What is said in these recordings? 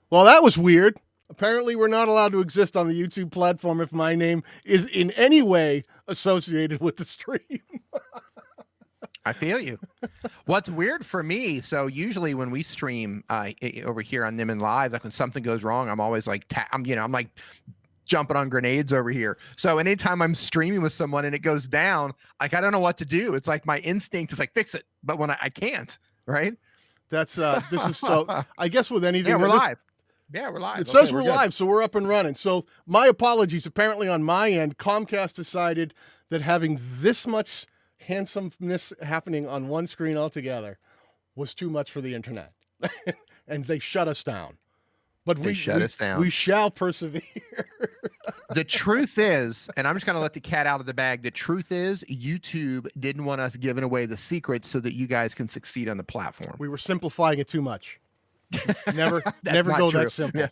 Well, that was weird. Apparently, we're not allowed to exist on the YouTube platform if my name is in any way associated with the stream. I feel you. What's weird for me, so usually when we stream over here on Nimmin Live, like when something goes wrong, I'm always like, I'm like jumping on grenades over here. So anytime I'm streaming with someone and it goes down, like I don't know what to do. It's like my instinct is like fix it, but when I can't, right? That's this is so. I guess with anything, Yeah, we're live. Yeah, we're live. It says we're live, so we're up and running. So my apologies. Apparently on my end, Comcast decided that having this much handsomeness happening on one screen altogether was too much for the internet. And they shut us down. But we shut us down. We shall persevere. The truth is, and I'm just going to let the cat out of the bag. The truth is, YouTube didn't want us giving away the secrets so that you guys can succeed on the platform. We were simplifying it too much. Never go true. That simple. Yeah.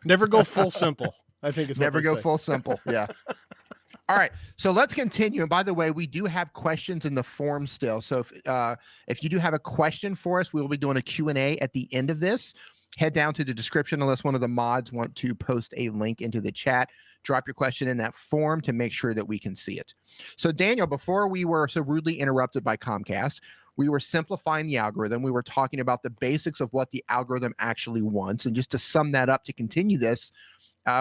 Never go full simple. I think it's never go full simple. Yeah. All right. So let's continue. And by the way, we do have questions in the form still. So if you do have a question for us, we will be doing a Q&A at the end of this. Head down to the description unless one of the mods want to post a link into the chat. Drop your question in that form to make sure that we can see it. So Daniel, before we were so rudely interrupted by Comcast, we were simplifying the algorithm. We were talking about the basics of what the algorithm actually wants. And just to sum that up to continue this,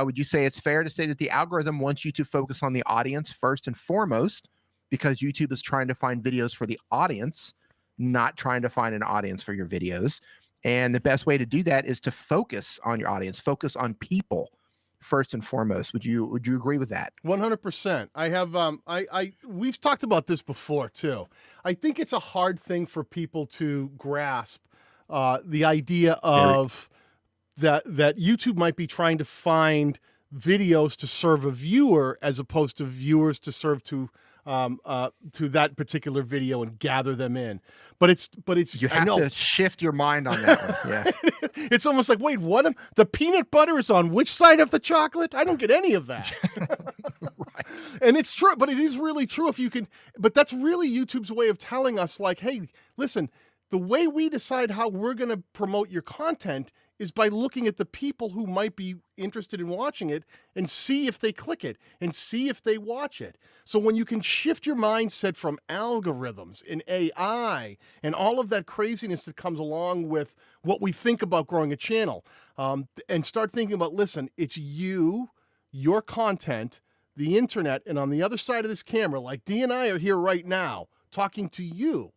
would you say it's fair to say that the algorithm wants you to focus on the audience first and foremost because YouTube is trying to find videos for the audience, not trying to find an audience for your videos? And the best way to do that is to focus on your audience, focus on people first and foremost. Would you agree with that? 100%. I have we've talked about this before too. I think it's a hard thing for people to grasp the idea of that YouTube might be trying to find videos to serve a viewer as opposed to viewers to serve to that particular video and gather them in. But it's you have to shift your mind on that one. Yeah. It's almost like, wait, what? The peanut butter is on which side of the chocolate? I don't get any of that. Right. And it's true, but it is really true if you can. But that's really YouTube's way of telling us, like, hey, listen, the way we decide how we're going to promote your content is by looking at the people who might be interested in watching it and see if they click it and see if they watch it. So when you can shift your mindset from algorithms and AI and all of that craziness that comes along with what we think about growing a channel, and start thinking about, listen, it's you, your content, the internet, and on the other side of this camera, like Dee and I are here right now talking to you.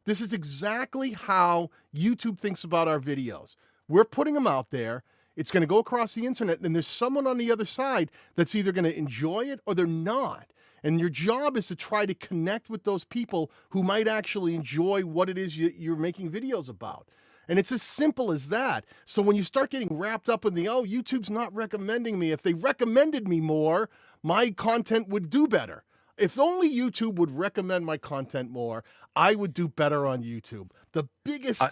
This is exactly how YouTube thinks about our videos. We're putting them out there. It's going to go across the internet, and there's someone on the other side that's either going to enjoy it or they're not. And your job is to try to connect with those people who might actually enjoy what it is you're making videos about. And it's as simple as that. So when you start getting wrapped up in YouTube's not recommending me. If they recommended me more, my content would do better. If only YouTube would recommend my content more, I would do better on YouTube. The biggest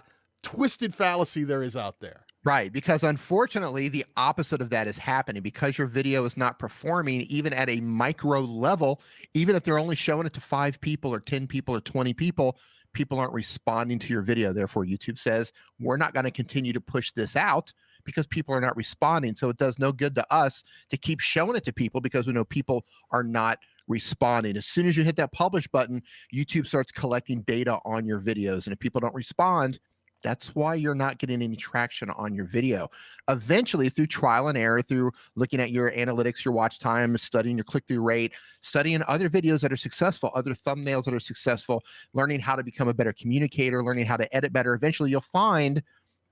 twisted fallacy there is out there. Right, because unfortunately, the opposite of that is happening. Because your video is not performing even at a micro level, even if they're only showing it to 5 people or 10 people or 20 people, people aren't responding to your video. Therefore, YouTube says, we're not going to continue to push this out because people are not responding. So it does no good to us to keep showing it to people because we know people are not responding. As soon as you hit that publish button, YouTube starts collecting data on your videos. And if people don't respond, that's why you're not getting any traction on your video. Eventually, through trial and error, through looking at your analytics, your watch time, studying your click-through rate, studying other videos that are successful, other thumbnails that are successful, learning how to become a better communicator, learning how to edit better, eventually you'll find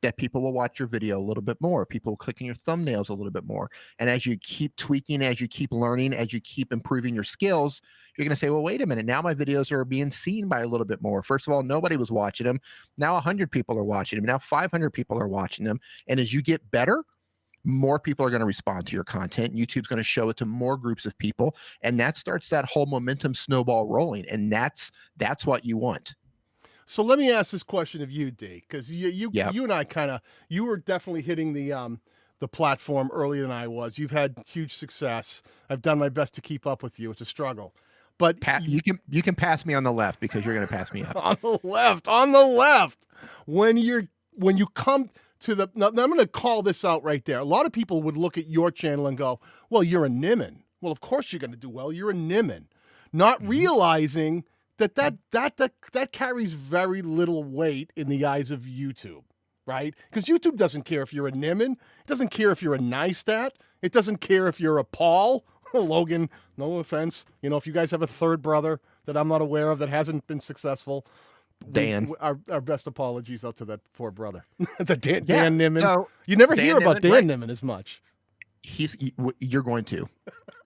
that people will watch your video a little bit more. People will click on your thumbnails a little bit more. And as you keep tweaking, as you keep learning, as you keep improving your skills, you're going to say, well, wait a minute. Now my videos are being seen by a little bit more. First of all, nobody was watching them. Now 100 people are watching them. Now 500 people are watching them. And as you get better, more people are going to respond to your content. YouTube's going to show it to more groups of people. And that starts that whole momentum snowball rolling. And that's what you want. So let me ask this question of you, Dee, because you and I you were definitely hitting the platform earlier than I was. You've had huge success. I've done my best to keep up with you. It's a struggle, but you can pass me on the left because you're going to pass me up on the left. When you come to the, now I'm going to call this out right there. A lot of people would look at your channel and go, well, you're a Nimmin. Well, of course you're going to do well. You're a Nimmin. Not realizing that carries very little weight in the eyes of YouTube, right? Because YouTube doesn't care if you're a Nimmin. It doesn't care if you're a Neistat. It doesn't care if you're a Paul. Logan, no offense. You know, if you guys have a third brother that I'm not aware of that hasn't been successful, Dan. our best apologies out to that poor brother. Dan Nimmin. So you never Dan hear about Nimmin, Dan Nimmin as much. You're going to.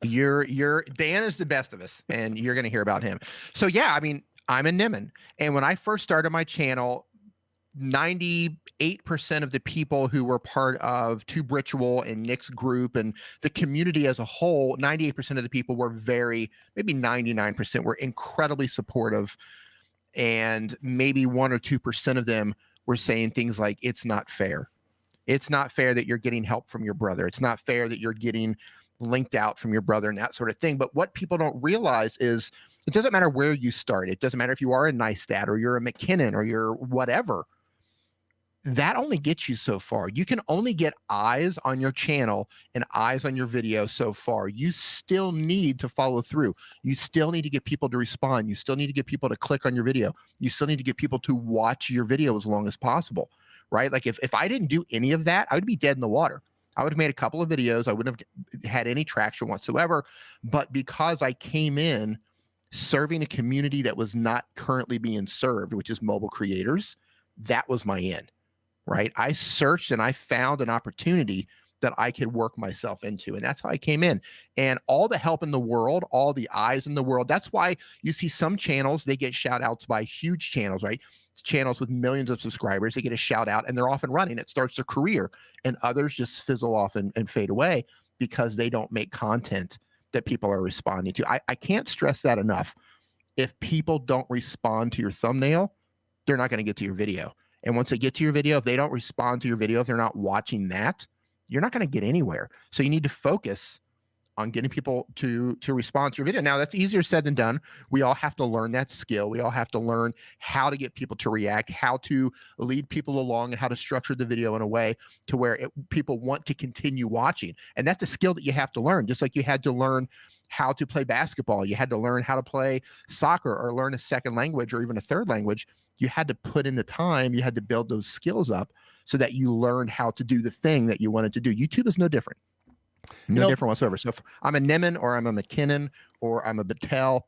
You're Dan is the best of us, and you're going to hear about him. So yeah, I mean, I'm a Nimmin, and when I first started my channel, 98% of the people who were part of Tube Ritual and Nick's group and the community as a whole, 98% of the people were maybe 99% were incredibly supportive, and maybe 1 or 2% of them were saying things like, "It's not fair. It's not fair that you're getting help from your brother. It's not fair that you're getting linked out from your brother," and that sort of thing. But what people don't realize is it doesn't matter where you start. It doesn't matter if you are a Neistat or you're a McKinnon or you're whatever. That only gets you so far. You can only get eyes on your channel and eyes on your video so far. You still need to follow through. You still need to get people to respond. You still need to get people to click on your video. You still need to get people to watch your video as long as possible, right? Like if I didn't do any of that, I would be dead in the water. I would have made a couple of videos. I wouldn't have had any traction whatsoever. But because I came in serving a community that was not currently being served, which is mobile creators, that was my end. Right? I searched and I found an opportunity that I could work myself into. And that's how I came in. And all the help in the world, all the eyes in the world. That's why you see some channels, they get shout outs by huge channels, right? Channels with millions of subscribers, they get a shout out and they're off and running. It starts their career. And others just fizzle off and fade away because they don't make content that people are responding to. I can't stress that enough. If people don't respond to your thumbnail, they're not going to get to your video. And once they get to your video, if they don't respond to your video, if they're not watching that, you're not going to get anywhere. So you need to focus on getting people to respond to your video. Now, that's easier said than done. We all have to learn that skill. We all have to learn how to get people to react, how to lead people along, and how to structure the video in a way to where people want to continue watching. And that's a skill that you have to learn, just like you had to learn how to play basketball. You had to learn how to play soccer or learn a second language or even a third language. You had to put in the time, you had to build those skills up so that you learned how to do the thing that you wanted to do. YouTube is no different. No different whatsoever. So if I'm a Nimmin or I'm a McKinnon or I'm a Batal,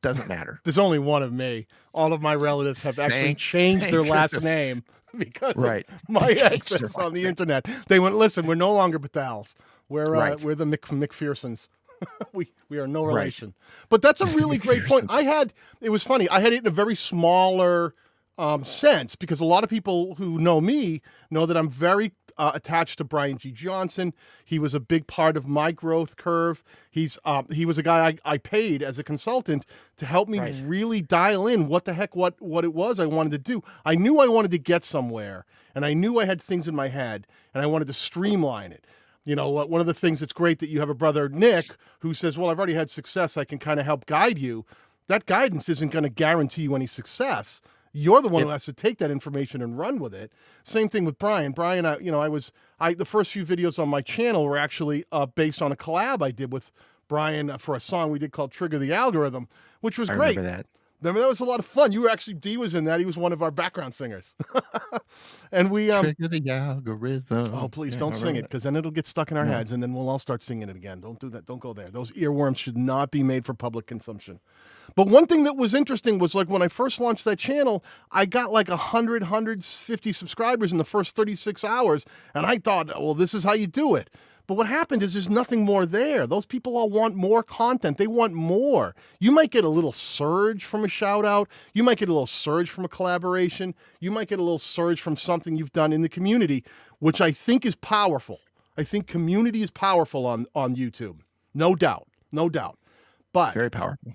doesn't matter. There's only one of me. All of my relatives have actually changed their last name because of my access on the internet. They went, listen, we're no longer Batals. We're the McPhersons. we are no relation. But that's a really great point. It was funny. I had it in a very smaller sense because a lot of people who know me know that I'm very attached to Brian G. Johnson. He was a big part of my growth curve. He was a guy I paid as a consultant to help me really dial in what it was I wanted to do. I knew I wanted to get somewhere, and I knew I had things in my head, and I wanted to streamline it. You know, one of the things that's great that you have a brother, Nick, who says, well, I've already had success. I can kind of help guide you. That guidance isn't going to guarantee you any success. You're the one who has to take that information and run with it. Same thing with Brian. Brian, the first few videos on my channel were actually based on a collab I did with Brian for a song we did called Trigger the Algorithm, which was great. Remember, that was a lot of fun. Dee was in that. He was one of our background singers. And we Trigger the algorithm. Oh, please don't sing it, because then it'll get stuck in our heads, and then we'll all start singing it again. Don't do that. Don't go there. Those earworms should not be made for public consumption. But one thing that was interesting was, like, when I first launched that channel, I got like 150 subscribers in the first 36 hours, and I thought, well, this is how you do it. But what happened is there's nothing more there. Those people all want more content. They want more. You might get a little surge from a shout out. You might get a little surge from a collaboration. You might get a little surge from something you've done in the community, which I think is powerful. I think community is powerful on YouTube. No doubt. No doubt. But very powerful.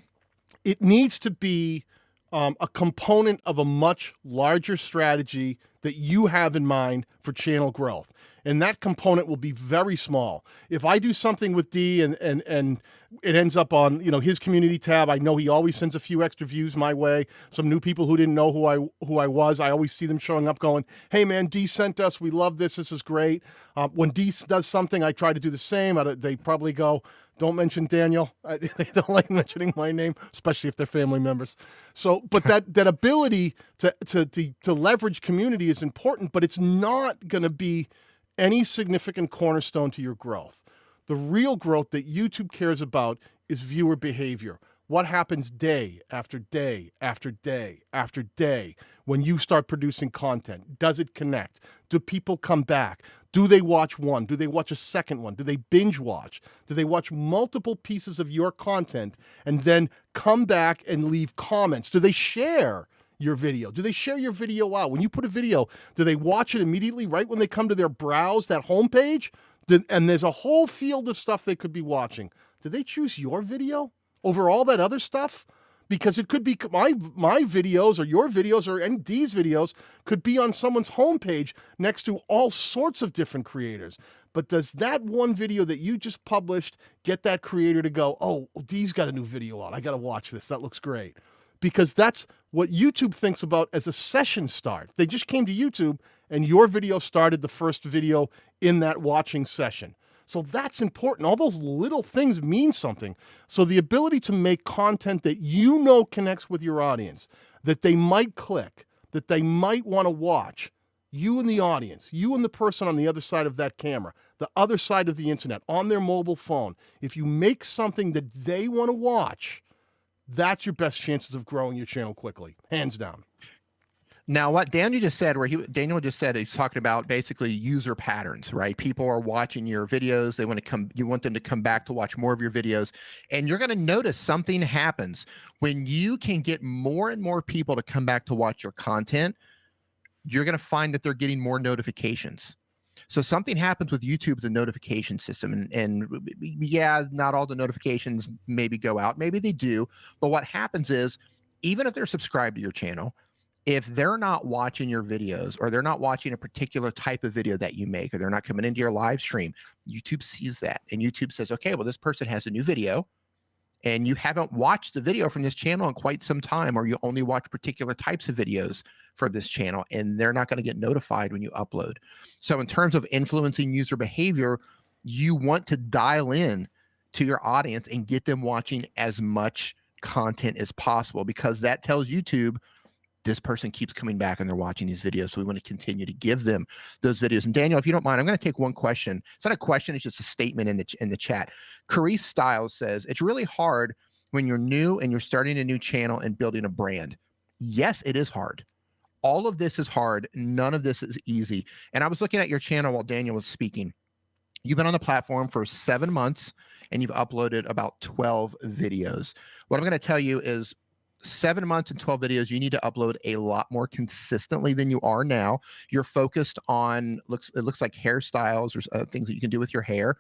It needs to be a component of a much larger strategy that you have in mind for channel growth. And that component will be very small. If I do something with Dee and it ends up on, his community tab, I know he always sends a few extra views my way. Some new people who didn't know who I was, I always see them showing up going, hey man, Dee sent us, we love this is great. When Dee does something, I try to do the same. They probably go, don't mention Daniel. They don't like mentioning my name, especially if they're family members. So, but that ability to leverage community is important, but it's not going to be any significant cornerstone to your growth. The real growth that YouTube cares about is viewer behavior. What happens day after day after day after day when you start producing content? Does it connect? Do people come back? Do they watch one? Do they watch a second one? Do they binge watch? Do they watch multiple pieces of your content and then come back and leave comments? Do they share your video? Do they share your video out? When you put a video, do they watch it immediately right when they come to their browse, that homepage? And there's a whole field of stuff they could be watching. Do they choose your video over all that other stuff? Because it could be my videos or your videos or any Dee's videos could be on someone's homepage next to all sorts of different creators. But does that one video that you just published get that creator to go, oh, Dee's got a new video out, I got to watch this, that looks great? Because that's what YouTube thinks about as a session start. They just came to YouTube and your video started the first video in that watching session. So that's important. All those little things mean something. So the ability to make content that connects with your audience, that they might click, that they might want to watch, you and the audience, you and the person on the other side of that camera, the other side of the internet, on their mobile phone, if you make something that they want to watch, that's your best chances of growing your channel quickly, hands down. Now, what Daniel just said, he's talking about basically user patterns, right? People are watching your videos. They want to come, you want them to come back to watch more of your videos. And you're going to notice something happens when you can get more and more people to come back to watch your content. You're going to find that they're getting more notifications. So something happens with YouTube, the notification system, and yeah, not all the notifications maybe go out, maybe they do. But what happens is, even if they're subscribed to your channel, if they're not watching your videos or they're not watching a particular type of video that you make, or they're not coming into your live stream, YouTube sees that. And YouTube says, okay, well, this person has a new video and you haven't watched the video from this channel in quite some time, or you only watch particular types of videos from this channel, and they're not going to get notified when you upload. So in terms of influencing user behavior, you want to dial in to your audience and get them watching as much content as possible, because that tells YouTube, this person keeps coming back and they're watching these videos. So we want to continue to give them those videos. And Daniel, if you don't mind, I'm going to take one question. It's not a question, it's just a statement in the chat. Carice Styles says, it's really hard when you're new and you're starting a new channel and building a brand. Yes, it is hard. All of this is hard. None of this is easy. And I was looking at your channel while Daniel was speaking. You've been on the platform for 7 months and you've uploaded about 12 videos. What I'm going to tell you is, 7 months and 12 videos, you need to upload a lot more consistently than you are now. You're focused on, it looks like hairstyles or things that you can do with your hair.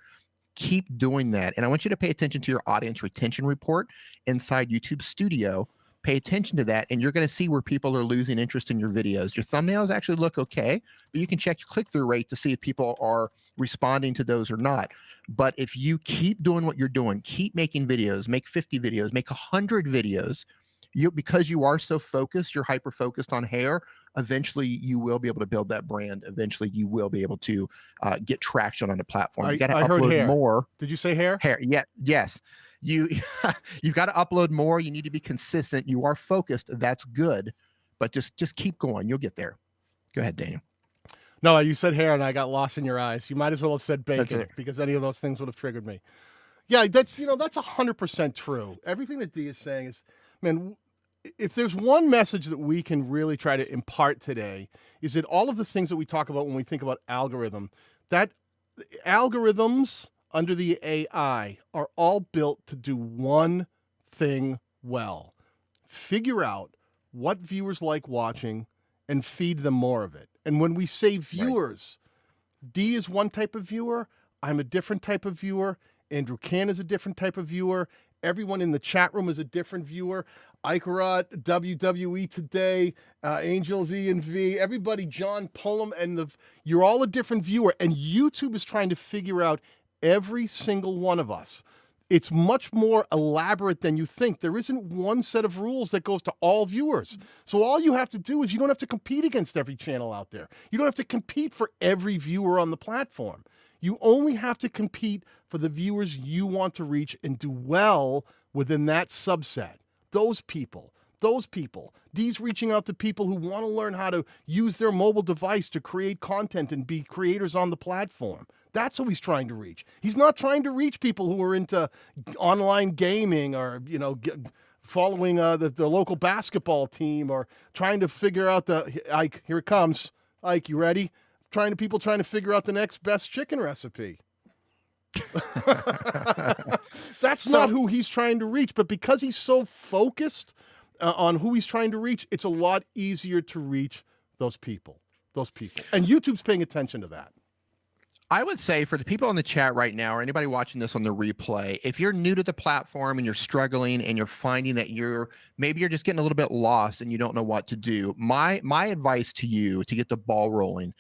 Keep doing that. And I want you to pay attention to your audience retention report inside YouTube Studio. Pay attention to that, and you're going to see where people are losing interest in your videos. Your thumbnails actually look okay, but you can check your click-through rate to see if people are responding to those or not. But if you keep doing what you're doing, keep making videos, make 50 videos, make 100 videos, because you are so focused, you're hyper-focused on hair, eventually you will be able to build that brand. Eventually you will be able to get traction on the platform. You got to upload more. Did you say hair? Hair, yeah, yes. You've got to upload more. You need to be consistent. You are focused. That's good. But just keep going. You'll get there. Go ahead, Daniel. No, you said hair and I got lost in your eyes. You might as well have said bacon, because any of those things would have triggered me. Yeah, that's 100% true. Everything that Dee is saying is, man, if there's one message that we can really try to impart today, is that all of the things that we talk about when we think about algorithm, that algorithms under the AI are all built to do one thing well: figure out what viewers like watching and feed them more of it. And when we say viewers, right, Dee is one type of viewer, I'm a different type of viewer, Andrew Can is a different type of viewer, Everyone in the chat room is a different viewer. Ikarot, WWE Today, Angels E and V, everybody, John Pullum, and you're all a different viewer. And YouTube is trying to figure out every single one of us. It's much more elaborate than you think. There isn't one set of rules that goes to all viewers. So all you have to do is you don't have to compete against every channel out there. You don't have to compete for every viewer on the platform. You only have to compete for the viewers you want to reach and do well within that subset. Those people. Dee's reaching out to people who want to learn how to use their mobile device to create content and be creators on the platform. That's who he's trying to reach. He's not trying to reach people who are into online gaming or, following the local basketball team or trying to figure out Ike, here it comes. Ike, you ready? People trying to figure out the next best chicken recipe. That's not who he's trying to reach, but because he's so focused on who he's trying to reach, it's a lot easier to reach those people. And YouTube's paying attention to that. I would say for the people in the chat right now, or anybody watching this on the replay, if you're new to the platform and you're struggling and you're finding that maybe you're just getting a little bit lost and you don't know what to do, my advice to you to get the ball rolling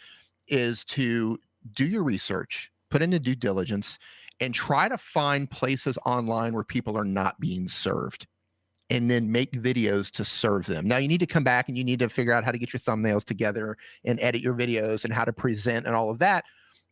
is to do your research, put in the due diligence, and try to find places online where people are not being served, and then make videos to serve them. Now, you need to come back and you need to figure out how to get your thumbnails together and edit your videos and how to present and all of that.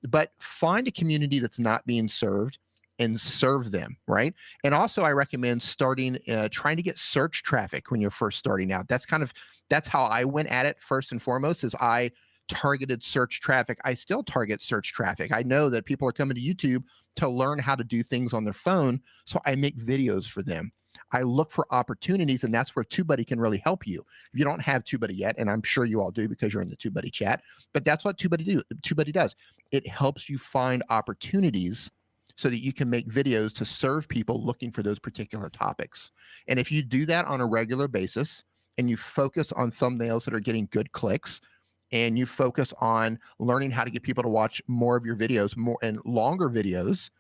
But find a community that's not being served and serve them, right? And also, I recommend trying to get search traffic when you're first starting out. That's how I went at it first and foremost, is I targeted search traffic. I still target search traffic. I know that people are coming to YouTube to learn how to do things on their phone, so I make videos for them. I look for opportunities, and that's where TubeBuddy can really help you. If you don't have TubeBuddy yet, and I'm sure you all do because you're in the TubeBuddy chat, but that's what TubeBuddy does. It helps you find opportunities so that you can make videos to serve people looking for those particular topics. And if you do that on a regular basis and you focus on thumbnails that are getting good clicks, and you focus on learning how to get people to watch more of your videos, more and longer videos,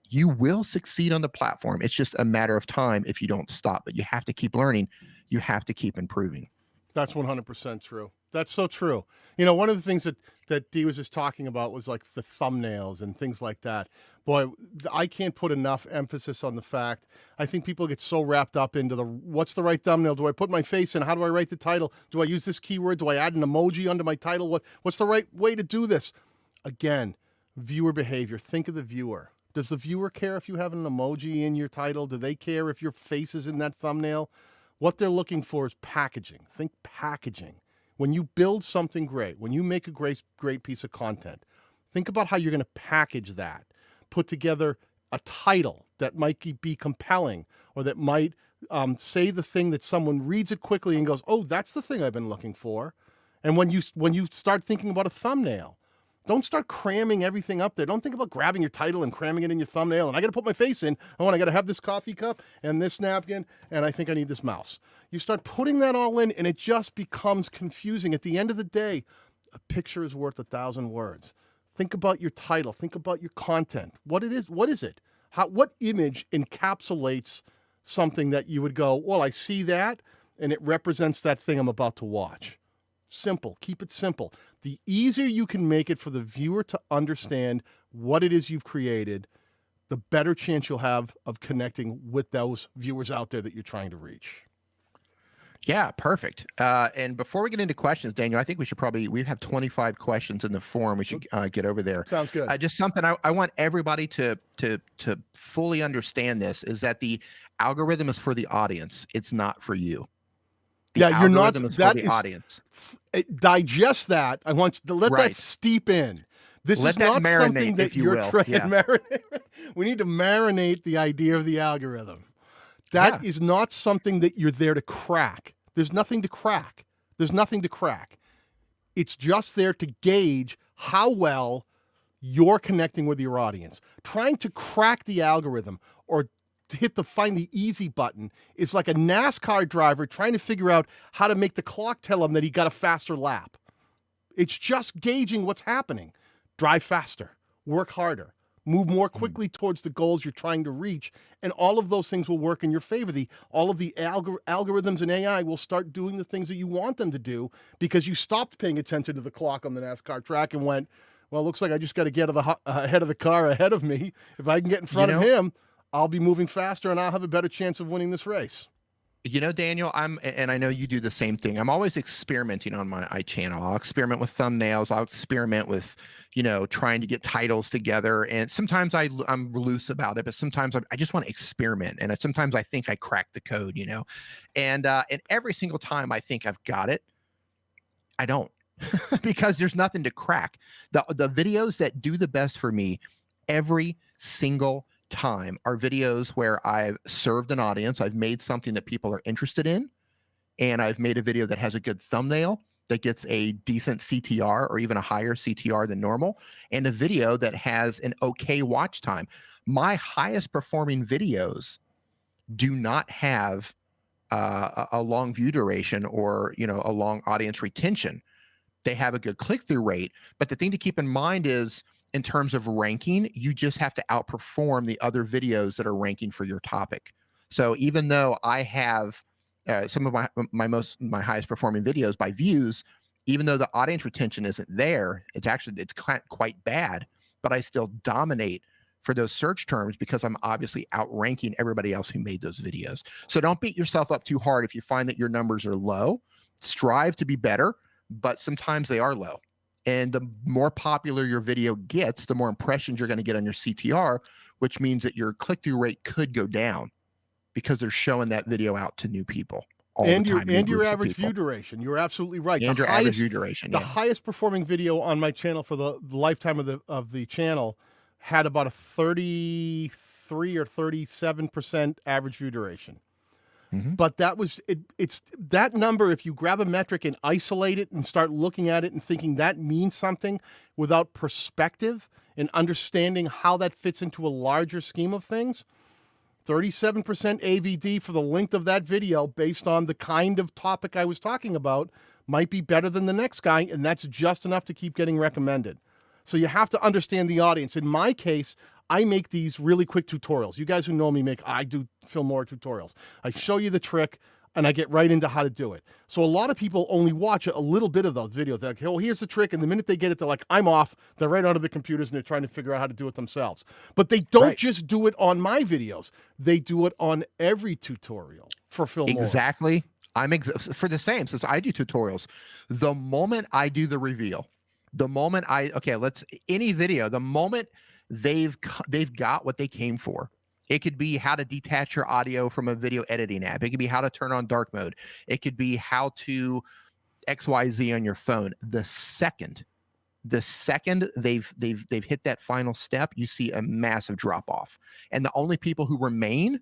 you will succeed on the platform. It's just a matter of time if you don't stop, but you have to keep learning. You have to keep improving. That's 100% true. That's so true. One of the things that Dee was just talking about was like the thumbnails and things like that. Boy, I can't put enough emphasis on the fact. I think people get so wrapped up into what's the right thumbnail? Do I put my face in? How do I write the title? Do I use this keyword? Do I add an emoji under my title? What's the right way to do this? Again, viewer behavior. Think of the viewer. Does the viewer care if you have an emoji in your title? Do they care if your face is in that thumbnail? What they're looking for is packaging. Think packaging. When you build something great, when you make a great piece of content, think about how you're going to package that. Put together a title that might be compelling, or that might say the thing that someone reads it quickly and goes, oh, that's the thing I've been looking for. And when you start thinking about a thumbnail, don't start cramming everything up there. Don't think about grabbing your title and cramming it in your thumbnail. And I got to put my face in. Oh, and I got to have this coffee cup and this napkin. And I think I need this mouse. You start putting that all in, and it just becomes confusing. At the end of the day, a picture is worth 1,000 words. Think about your title. Think about your content. What it is. What is it? What image encapsulates something that you would go, well, I see that, and it represents that thing I'm about to watch. Simple. Keep it simple. The easier you can make it for the viewer to understand what it is you've created, the better chance you'll have of connecting with those viewers out there that you're trying to reach. Yeah, perfect. And before we get into questions, Daniel, I think we have 25 questions in the forum. We should get over there. Sounds good. Just something I want everybody to fully understand this is that the algorithm is for the audience. It's not for you. You're not. That is audience. Digest that. I want you to let that steep in. This is not something that you're trying to marinate. We need to marinate the idea of the algorithm. That is not something that you're there to crack. There's nothing to crack. It's just there to gauge how well you're connecting with your audience. Trying to crack the algorithm or to find the easy button is like a NASCAR driver trying to figure out how to make the clock tell him that he got a faster lap. It's just gauging what's happening. Drive faster, work harder. move more quickly towards the goals you're trying to reach, and all of those things will work in your favor. All of the algorithms and AI will start doing the things that you want them to do because you stopped paying attention to the clock on the NASCAR track and went, well, it looks like I just got to get ahead of the car ahead of me. If I can get in front of him, I'll be moving faster and I'll have a better chance of winning this race. Daniel, and I know you do the same thing. I'm always experimenting on my channel. I'll experiment with thumbnails. I'll experiment with, trying to get titles together. And sometimes I'm loose about it, but sometimes I just want to experiment. And sometimes I think I cracked the code, and every single time I think I've got it, I don't, because there's nothing to crack. The videos that do the best for me every single time are videos where I've served an audience, I've made something that people are interested in, and I've made a video that has a good thumbnail that gets a decent CTR or even a higher CTR than normal, and a video that has an okay watch time. My highest performing videos do not have a long view duration or a long audience retention. They have a good click-through rate, but the thing to keep in mind is, in terms of ranking, you just have to outperform the other videos that are ranking for your topic. So even though I have some of my highest performing videos by views, even though the audience retention isn't there, it's quite bad, but I still dominate for those search terms because I'm obviously outranking everybody else who made those videos. So don't beat yourself up too hard if you find that your numbers are low. Strive to be better, but sometimes they are low. And the more popular your video gets, the more impressions you're going to get on your CTR, which means that your click-through rate could go down because they're showing that video out to new people all the time. And your average view duration. You're absolutely right. And your average view duration. The highest performing video on my channel for the lifetime of the channel had about a 33 or 37% average view duration. Mm-hmm. But it's that number, if you grab a metric and isolate it and start looking at it and thinking that means something without perspective and understanding how that fits into a larger scheme of things, 37% AVD for the length of that video based on the kind of topic I was talking about might be better than the next guy, and that's just enough to keep getting recommended. So you have to understand the audience. In my case, I make these really quick tutorials. You guys who know me I do film more tutorials. I show you the trick and I get right into how to do it. So a lot of people only watch a little bit of those videos. They're like, oh, here's the trick. And the minute they get it, they're like, I'm off. They're right onto the computers and they're trying to figure out how to do it themselves. But they don't just do it on my videos. They do it on every tutorial for film. Exactly. For the same, since I do tutorials, the moment I do the reveal, the moment any video, the moment they've got what they came for. It could be how to detach your audio from a video editing app. It could be how to turn on dark mode. It could be how to XYZ on your phone. The second they've hit that final step, you see a massive drop off. And the only people who remain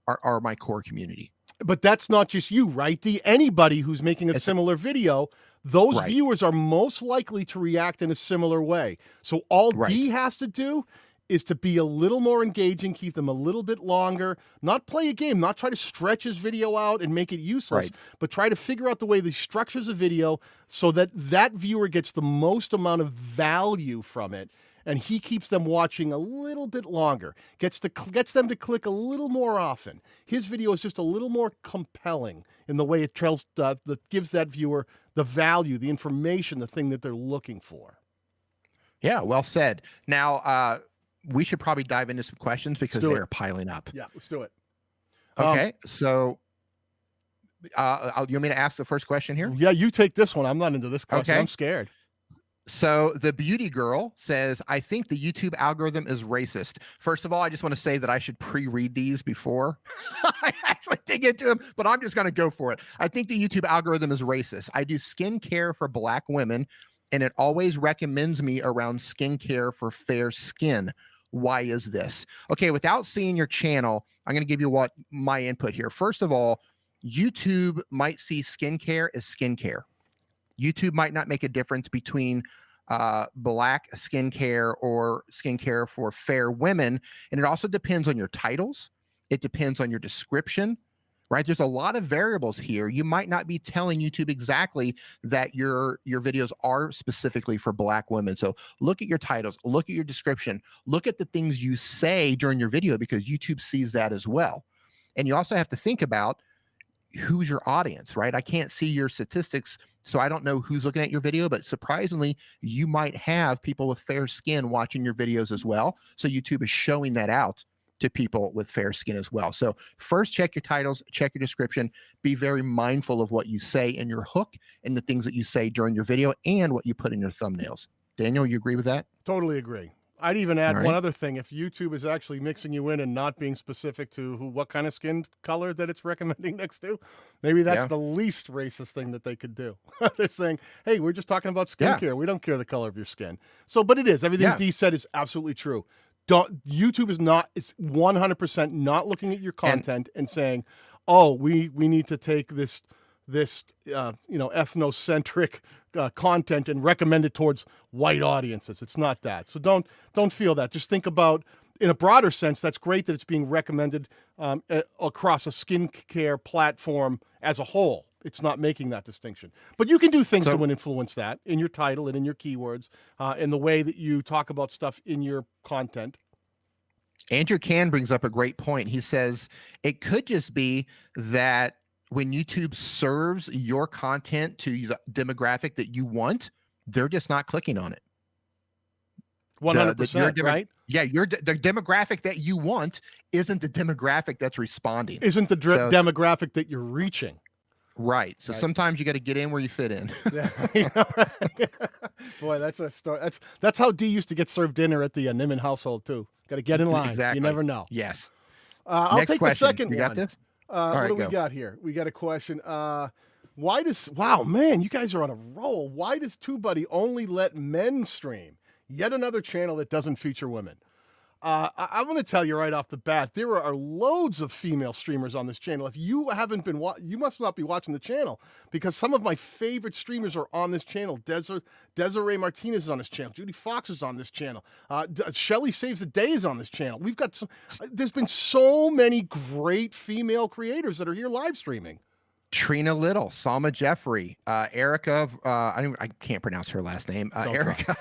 are my core community. But that's not just you, right, Dee? Anybody who's making a similar video, those viewers are most likely to react in a similar way. So all Dee has to do is to be a little more engaging, keep them a little bit longer, not play a game, not try to stretch his video out and make it useless, but try to figure out the way he structures a video so that that viewer gets the most amount of value from it, and he keeps them watching a little bit longer, gets them to click a little more often. His video is just a little more compelling in the way it gives that viewer the value, the information, the thing that they're looking for. Yeah, well said. Now, we should probably dive into some questions because they're piling up. Yeah, let's do it. Okay, so you want me to ask the first question here? Yeah, you take this one. I'm not into this question. Okay. I'm scared. So the beauty girl says, I think the YouTube algorithm is racist. First of all, I just want to say that I should pre-read these before I actually dig into them, but I'm just going to go for it. I think the YouTube algorithm is racist. I do skincare for Black women, and it always recommends me around skincare for fair skin. Why is this? Okay, without seeing your channel, I'm going to give you what my input here. First of all, YouTube might see skincare as skincare. YouTube might not make a difference between Black skincare or skincare for fair women. And it also depends on your titles. It depends on your description. right? There's a lot of variables here. You might not be telling YouTube exactly that your videos are specifically for Black women. So look at your titles, look at your description, look at the things you say during your video, because YouTube sees that as well. And you also have to think about who's your audience, right? I can't see your statistics, so I don't know who's looking at your video, but surprisingly, you might have people with fair skin watching your videos as well. So YouTube is showing that out to people with fair skin as well. So first, check your titles, check your description, be very mindful of what you say in your hook and the things that you say during your video and what you put in your thumbnails. Daniel, you agree with that? Totally agree. I'd even add All right. one other thing. If YouTube is actually mixing you in and not being specific to what kind of skin color that it's recommending next to, maybe that's the least racist thing that they could do. They're saying, hey, we're just talking about skincare. We don't care the color of your skin. So, but it is. Everything Dee said is absolutely true. YouTube is not, it's 100% not looking at your content and saying, oh, we need to take this ethnocentric content and recommend it towards white audiences. It's not that. So don't feel that. Just think about, in a broader sense, that's great that it's being recommended across a skincare platform as a whole. It's not making that distinction. But you can do things to influence that in your title and in your keywords, in the way that you talk about stuff in your content. Andrew Can brings up a great point. He says it could just be that when YouTube serves your content to the demographic that you want, they're just not clicking on it. 100%, right? Yeah, the demographic that you want isn't the demographic that's responding. Isn't the demographic that you're reaching. Right. So sometimes you got to get in where you fit in. Boy, that's a story. That's how Dee used to get served dinner at the Nimmin household too. Got to get in line. Exactly. You never know. Yes. I'll take the second one. You got this? What do we got here? We got a question. Wow, man, you guys are on a roll. Why does TubeBuddy only let men stream? Yet another channel that doesn't feature women. I'm going to tell you right off the bat, there are loads of female streamers on this channel. If you haven't been you must not be watching the channel, because some of my favorite streamers are on this channel. Desiree Martinez is on this channel. Judy Fox is on this channel. Shelly Saves the Day is on this channel. We've got there's been so many great female creators that are here live streaming. Trina Little, Salma Jeffrey, Erica, I can't pronounce her last name. Erica,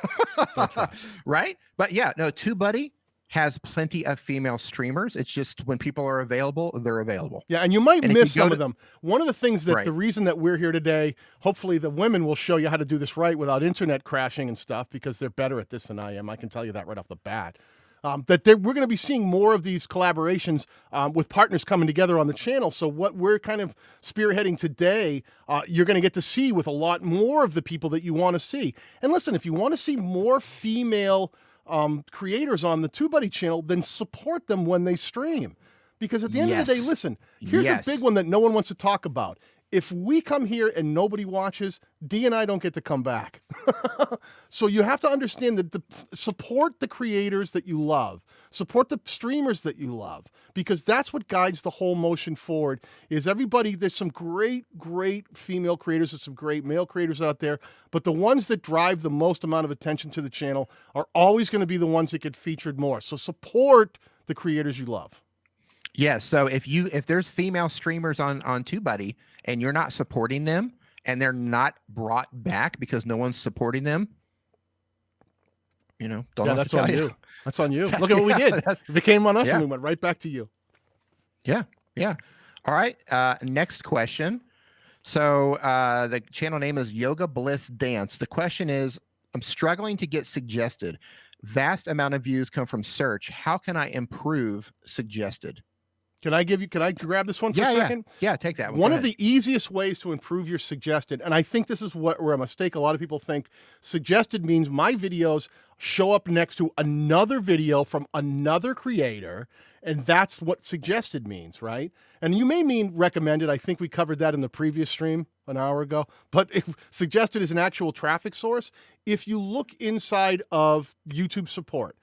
right? But yeah, no, TubeBuddy has plenty of female streamers. It's just when people are available, they're available. Yeah, and you might miss some of them. One of the things that the reason that we're here today, hopefully the women will show you how to do this right without internet crashing and stuff, because they're better at this than I am. I can tell you that right off the bat. We're going to be seeing more of these collaborations with partners coming together on the channel. So what we're kind of spearheading today, you're going to get to see with a lot more of the people that you want to see. And listen, if you want to see more female creators on the TubeBuddy channel, then support them when they stream. Because at the end of the day, listen, here's a big one that no one wants to talk about. If we come here and nobody watches, Dee and I don't get to come back. So you have to understand that support the creators that you love. Support the streamers that you love, because that's what guides the whole motion forward. Is everybody, there's some great female creators and some great male creators out there, but the ones that drive the most amount of attention to the channel are always going to be the ones that get featured more. So support the creators you love. Yeah, so if there's female streamers on TubeBuddy and you're not supporting them and they're not brought back because no one's supporting them, don't that's on you. That's on you. Look at what we did. It became on us and we went right back to you. Yeah. All right. Next question. So the channel name is Yoga Bliss Dance. The question is, I'm struggling to get suggested. Vast amount of views come from search. How can I improve suggested? Can I grab this one for a second? Yeah, take that one. One of the easiest ways to improve your suggested, and I think this is where a mistake a lot of people think, suggested means my videos show up next to another video from another creator, and that's what suggested means, right? And you may mean recommended. I think we covered that in the previous stream an hour ago. But suggested is an actual traffic source. If you look inside of YouTube support,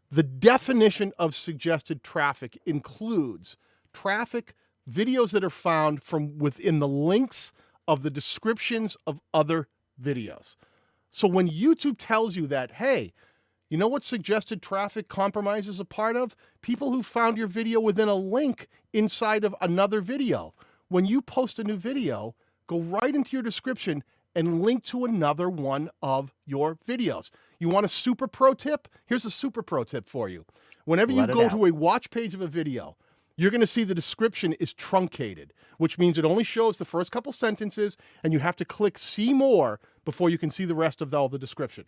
the definition of suggested traffic includes traffic, videos that are found from within the links of the descriptions of other videos. So when YouTube tells you that, hey, you know what suggested traffic compromise is a part of? People who found your video within a link inside of another video. when you post a new video, go right into your description and link to another one of your videos. You want a super pro tip? Here's a super pro tip for you. Whenever you go to a watch page of a video, you're going to see the description is truncated, which means it only shows the first couple sentences, and you have to click see more before you can see the rest of all the description.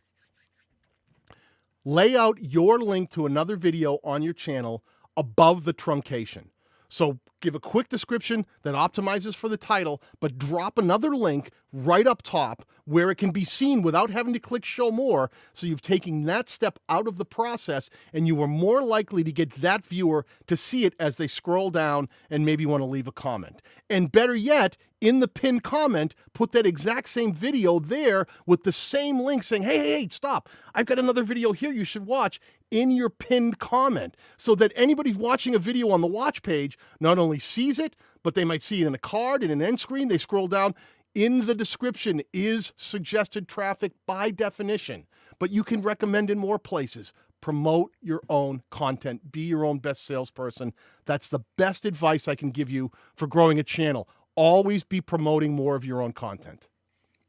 Lay out your link to another video on your channel above the truncation. So give a quick description that optimizes for the title, but drop another link right up top where it can be seen without having to click show more. So you've taken that step out of the process, and you are more likely to get that viewer to see it as they scroll down and maybe want to leave a comment. And better yet, in the pinned comment, put that exact same video there with the same link saying, hey, stop. I've got another video here you should watch, in your pinned comment, so that anybody watching a video on the watch page not only sees it, but they might see it in a card, in an end screen. They scroll down. In the description is suggested traffic by definition, but you can recommend in more places. Promote your own content. Be your own best salesperson. That's the best advice I can give you for growing a channel. Always be promoting more of your own content.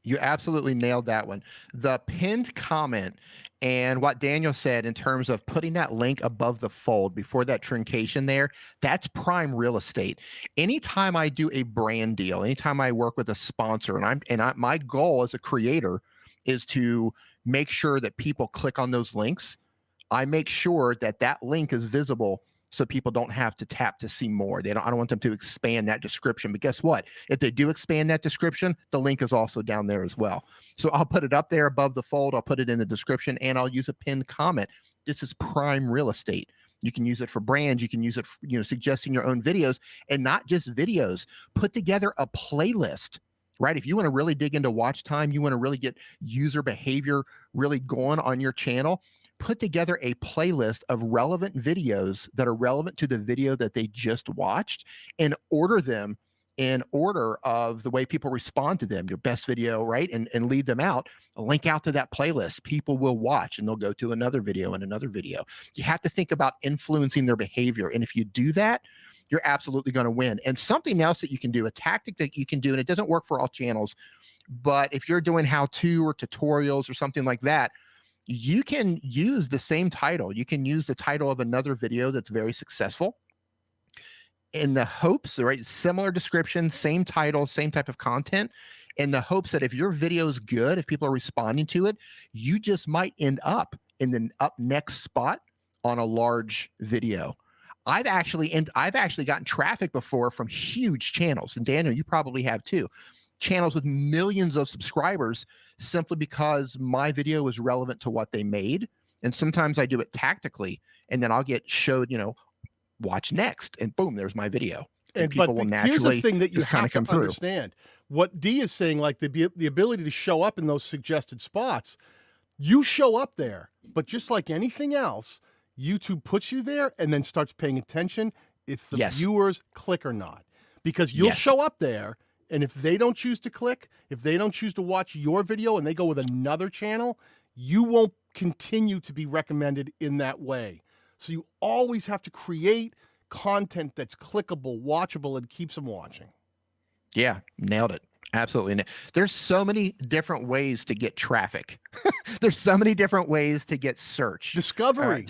You absolutely nailed that one. The pinned comment and what Daniel said in terms of putting that link above the fold before that truncation there, that's prime real estate. Anytime I do a brand deal, anytime I work with a sponsor, my goal as a creator is to make sure that people click on those links. I make sure that that link is visible so people don't have to tap to see more. I don't want them to expand that description. But guess what? If they do expand that description, the link is also down there as well. So I'll put it up there above the fold. I'll put it in the description, and I'll use a pinned comment. This is prime real estate. You can use it for brands. You can use it for, suggesting your own videos, and not just videos. Put together a playlist, right? If you want to really dig into watch time, you want to really get user behavior really going on your channel, put together a playlist of relevant videos that are relevant to the video that they just watched, and order them in order of the way people respond to them. Your best video, right? And lead them out. Link out to that playlist. People will watch, and they'll go to another video and another video. You have to think about influencing their behavior. And if you do that, you're absolutely going to win. And something else that you can do, a tactic that you can do, and it doesn't work for all channels, but if you're doing how-to or tutorials or something like that, you can use the same title. You can use the title of another video that's very successful in the hopes, right? Similar description, same title, same type of content, in the hopes that if your video is good, if people are responding to it, you just might end up in the up next spot on a large video. I've actually gotten traffic before from huge channels, and Daniel, you probably have too. Channels with millions of subscribers, simply because my video is relevant to what they made. And sometimes I do it tactically, and then I'll get showed, watch next, and boom, there's my video. And people will naturally, here's the thing that you have to come through. Understand. What Dee is saying, like the ability to show up in those suggested spots, you show up there, but just like anything else, YouTube puts you there and then starts paying attention if the viewers click or not, because you'll show up there. And if they don't choose to click, if they don't choose to watch your video and they go with another channel, you won't continue to be recommended in that way. So you always have to create content that's clickable, watchable, and keeps them watching. Yeah, nailed it. Absolutely. There's so many different ways to get traffic. There's so many different ways to get search. Discovery.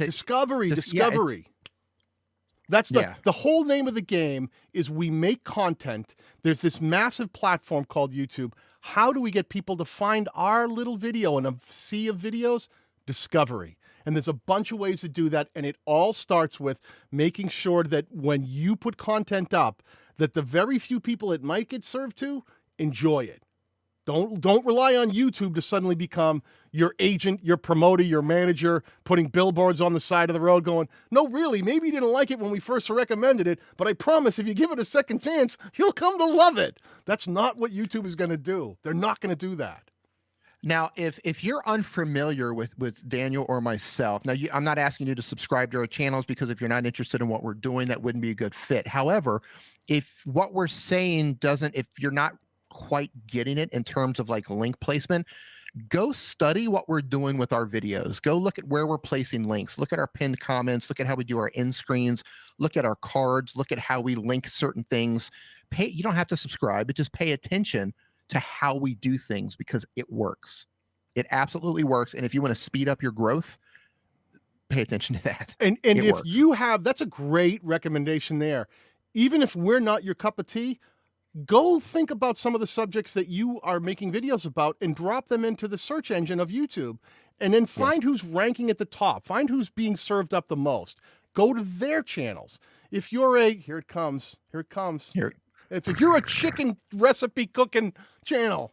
That's the whole name of the game is we make content. There's this massive platform called YouTube. How do we get people to find our little video in a sea of videos? Discovery. And there's a bunch of ways to do that. And it all starts with making sure that when you put content up, that the very few people it might get served to enjoy it. Don't rely on YouTube to suddenly become your agent, your promoter, your manager, putting billboards on the side of the road going, no, really, maybe you didn't like it when we first recommended it, but I promise if you give it a second chance, you'll come to love it. That's not what YouTube is going to do. They're not going to do that. Now, if you're unfamiliar with Daniel or myself, now I'm not asking you to subscribe to our channels, because if you're not interested in what we're doing, that wouldn't be a good fit. However, if what we're saying if you're not quite getting it in terms of like link placement, Go study what we're doing with our videos. Go look at where we're placing links. Look at our pinned comments. Look at how we do our end screens. Look at our cards. Look at how we link certain things. You don't have to subscribe, but just pay attention to how we do things because it works. It absolutely works. And if you want to speed up your growth, pay attention to that. And if you have, that's a great recommendation there. Even if we're not your cup of tea, go think about some of the subjects that you are making videos about and drop them into the search engine of YouTube, and then find who's ranking at the top. Find who's being served up the most. Go to their channels. If you're here it comes. If you're a chicken recipe cooking channel,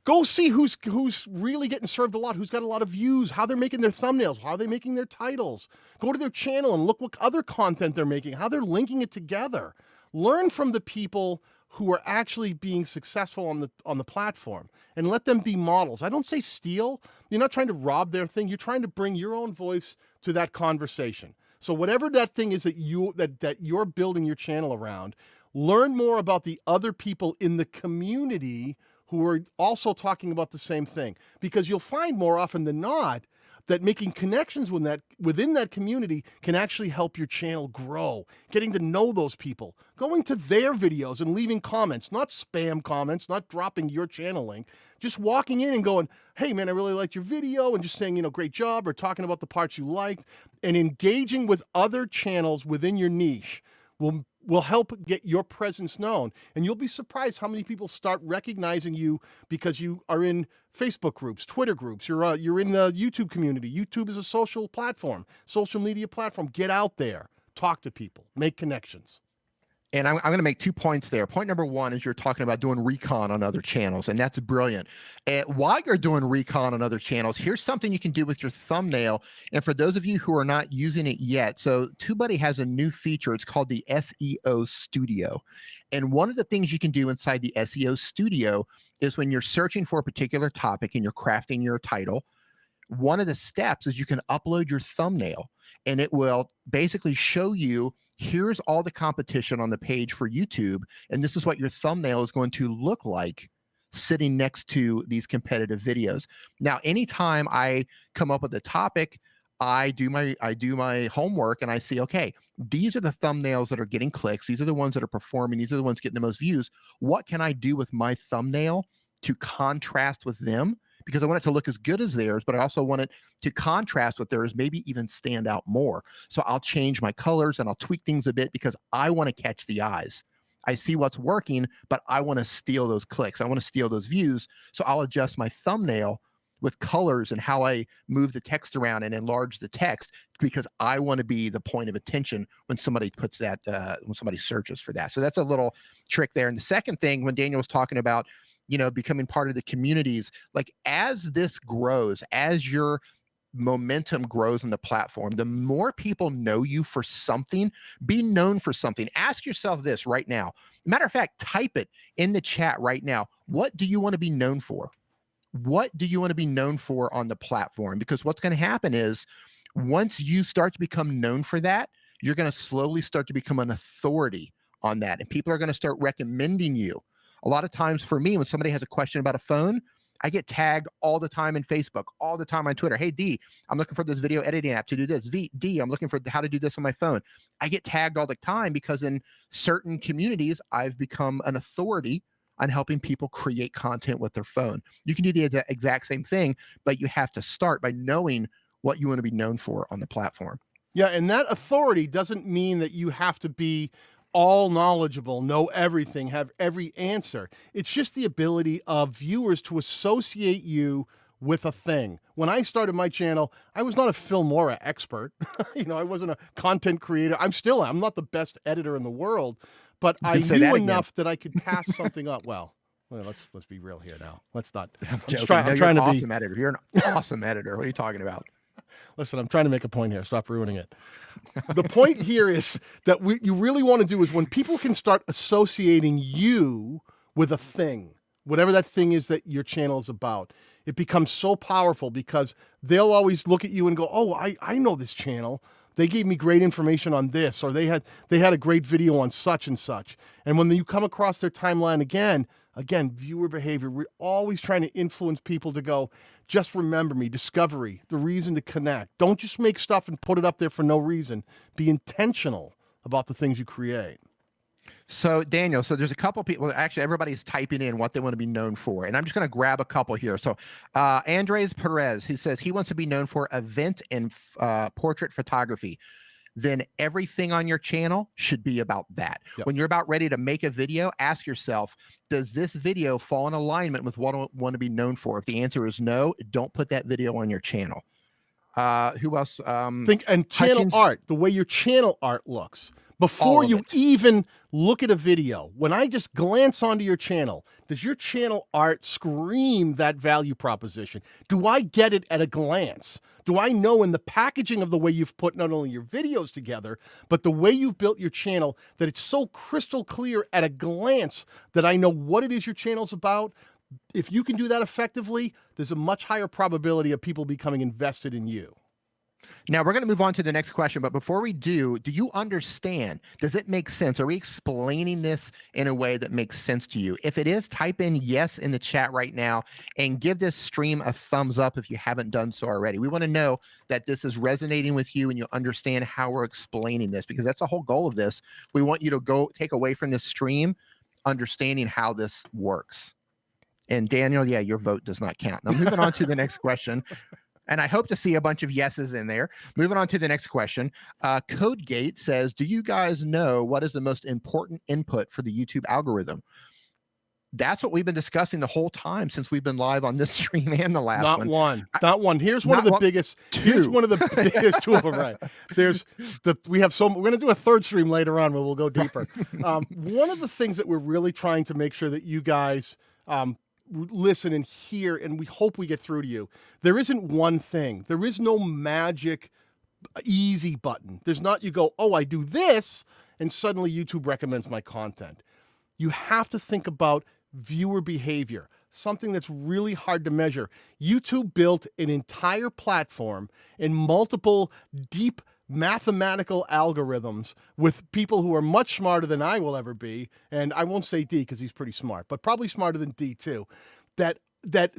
go see who's really getting served a lot, who's got a lot of views, how they're making their thumbnails, how they're making their titles. Go to their channel and look what other content they're making, how they're linking it together. Learn from the people who are actually being successful on the platform and let them be models. I don't say steal. You're not trying to rob their thing. You're trying to bring your own voice to that conversation. So whatever that thing is that you're building your channel around, learn more about the other people in the community who are also talking about the same thing, because you'll find more often than not that making connections within that community can actually help your channel grow. Getting to know those people, going to their videos and leaving comments, not spam comments, not dropping your channel link, just walking in and going, hey man, I really liked your video, and just saying, great job, or talking about the parts you liked, and engaging with other channels within your niche will help get your presence known. And you'll be surprised how many people start recognizing you because you are in Facebook groups, Twitter groups, you're in the YouTube community. YouTube is a social platform, social media platform. Get out there, talk to people, make connections. And I'm going to make 2 points there. Point number one is you're talking about doing recon on other channels, and that's brilliant. And while you're doing recon on other channels, here's something you can do with your thumbnail. And for those of you who are not using it yet, so TubeBuddy has a new feature. It's called the SEO Studio. And one of the things you can do inside the SEO Studio is when you're searching for a particular topic and you're crafting your title, one of the steps is you can upload your thumbnail, and it will basically show you, here's all the competition on the page for YouTube, and this is what your thumbnail is going to look like sitting next to these competitive videos. Now, anytime I come up with a topic, I do my homework and I see, okay, these are the thumbnails that are getting clicks. These are the ones that are performing. These are the ones getting the most views. What can I do with my thumbnail to contrast with them? Because I want it to look as good as theirs, but I also want it to contrast with theirs, maybe even stand out more. So I'll change my colors and I'll tweak things a bit because I want to catch the eyes. I see what's working, but I want to steal those clicks. I want to steal those views. So I'll adjust my thumbnail with colors and how I move the text around and enlarge the text, because I want to be the point of attention when somebody puts that, when somebody searches for that. So that's a little trick there. And the second thing, when Daniel was talking about, becoming part of the communities, like as this grows, as your momentum grows in the platform, the more people know you for something, be known for something. Ask yourself this right now. Matter of fact, type it in the chat right now. What do you want to be known for? What do you want to be known for on the platform? Because what's going to happen is once you start to become known for that, you're going to slowly start to become an authority on that. And people are going to start recommending you. A lot of times for me, when somebody has a question about a phone, I get tagged all the time in Facebook, all the time on Twitter. Hey, D, I'm looking for this video editing app to do this. D, I'm looking for how to do this on my phone. I get tagged all the time because in certain communities, I've become an authority on helping people create content with their phone. You can do the exact same thing, but you have to start by knowing what you want to be known for on the platform. Yeah, and that authority doesn't mean that you have to be all knowledgeable, know everything, have every answer. It's just the ability of viewers to associate you with a thing. When I started my channel, I was not a Filmora expert. I wasn't a content creator. I'm not the best editor in the world, but I knew enough that I could pass something up. Well, let's be real here now. Let's not. I'm trying to be awesome editor. You're an awesome editor. What are you talking about? Listen, I'm trying to make a point here. Stop ruining it. The point here is that you really want to do is when people can start associating you with a thing, whatever that thing is that your channel is about, it becomes so powerful because they'll always look at you and go, oh, I know this channel. They gave me great information on this, or they had a great video on such and such. And when you come across their timeline again, Again, viewer behavior. We're always trying to influence people to go, just remember me, discovery, the reason to connect. Don't just make stuff and put it up there for no reason. Be intentional about the things you create. So Daniel, so there's a couple people, actually everybody's typing in what they want to be known for. And I'm just going to grab a couple here. So Andres Perez, he says he wants to be known for event and portrait photography. Then everything on your channel should be about that. Yep. When you're about ready to make a video, ask yourself, does this video fall in alignment with what I want to be known for? If the answer is no, don't put that video on your channel. Who else? Think and channel art, the way your channel art looks. Before you even look at a video, when I just glance onto your channel, does your channel art scream that value proposition? Do I get it at a glance? Do I know in the packaging of the way you've put not only your videos together, but the way you've built your channel that it's so crystal clear at a glance that I know what it is your channel's about? If you can do that effectively, there's a much higher probability of people becoming invested in you. Now we're going to move on to the next question, but before we do you understand? Does it make sense? Are we explaining this in a way that makes sense to you? If it is, type in yes in the chat right now and give this stream a thumbs up if you haven't done so already. We want to know that this is resonating with you and you understand how we're explaining this, because that's the whole goal of this. We want you to go take away from this stream understanding how this works. And Daniel, yeah, your vote does not count. Now moving on to the next question. And I hope to see a bunch of yeses in there. Moving on to the next question. CodeGate says, do you guys know what is the most important input for the YouTube algorithm? That's what we've been discussing the whole time since we've been live on this stream and the last one. Not one. Here's one of the biggest. Here's one of the biggest. Two of them, right? We have we're going to do a third stream later on where we'll go deeper. One of the things that we're really trying to make sure that you guys listen and hear, and we hope we get through to you. There isn't one thing. There is no magic easy button. There's not, you go, oh, I do this, and suddenly YouTube recommends my content. You have to think about viewer behavior, something that's really hard to measure. YouTube built an entire platform and multiple deep mathematical algorithms with people who are much smarter than I will ever be, and I won't say Dee because he's pretty smart, but probably smarter than Dee too, that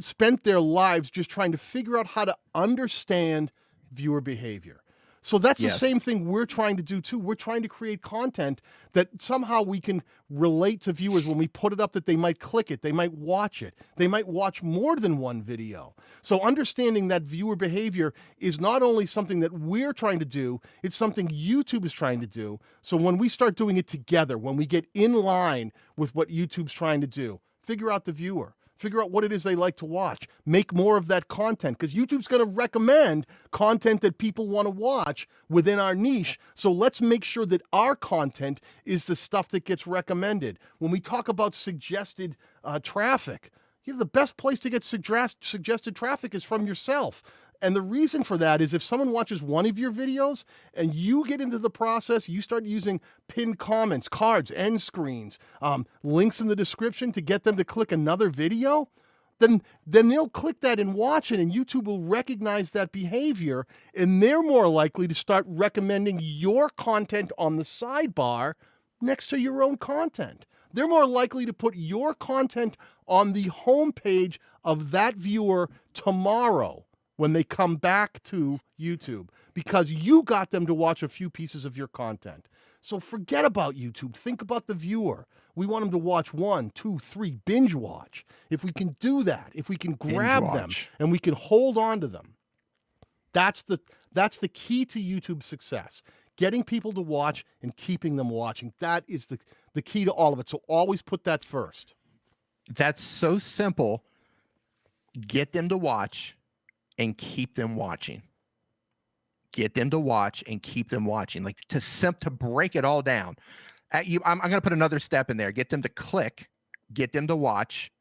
spent their lives just trying to figure out how to understand viewer behavior. So that's the same thing we're trying to do too. We're trying to create content that somehow we can relate to viewers when we put it up, that they might click it, they might watch it, they might watch more than one video. So understanding that viewer behavior is not only something that we're trying to do, it's something YouTube is trying to do. So when we start doing it together, when we get in line with what YouTube's trying to do, figure out the viewer. Figure out what it is they like to watch. Make more of that content, because YouTube's going to recommend content that people want to watch within our niche. So let's make sure that our content is the stuff that gets recommended. When we talk about suggested traffic, the best place to get suggested traffic is from yourself. And the reason for that is if someone watches one of your videos and you get into the process, you start using pinned comments, cards, end screens, links in the description to get them to click another video, then they'll click that and watch it, and YouTube will recognize that behavior, and they're more likely to start recommending your content on the sidebar next to your own content. They're more likely to put your content on the homepage of that viewer tomorrow when they come back to YouTube, because you got them to watch a few pieces of your content. So forget about YouTube. Think about the viewer. We want them to watch 1, 2, 3, binge watch. If we can do that, if we can grab them and we can hold on to them, that's the key to YouTube's success. Getting people to watch and keeping them watching. That is the key to all of it. So always put that first. That's so simple. Get them to watch and keep them watching. Get them to watch and keep them watching. Like to break it all down. I'm going to put another step in there. Get them to click, get them to watch,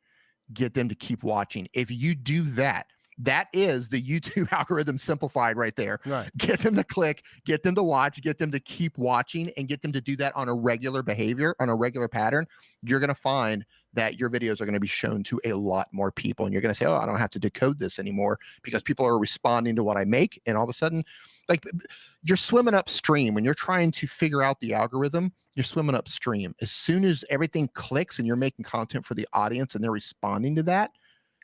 get them to keep watching. If you do that, that is the YouTube algorithm simplified right there. Right. Get them to click, get them to watch, get them to keep watching, and get them to do that on a regular behavior, on a regular pattern. You're going to find that your videos are going to be shown to a lot more people. And you're going to say, oh, I don't have to decode this anymore because people are responding to what I make. And all of a sudden, like, you're swimming upstream when you're trying to figure out the algorithm. you're swimming upstream. As soon as everything clicks and you're making content for the audience and they're responding to that,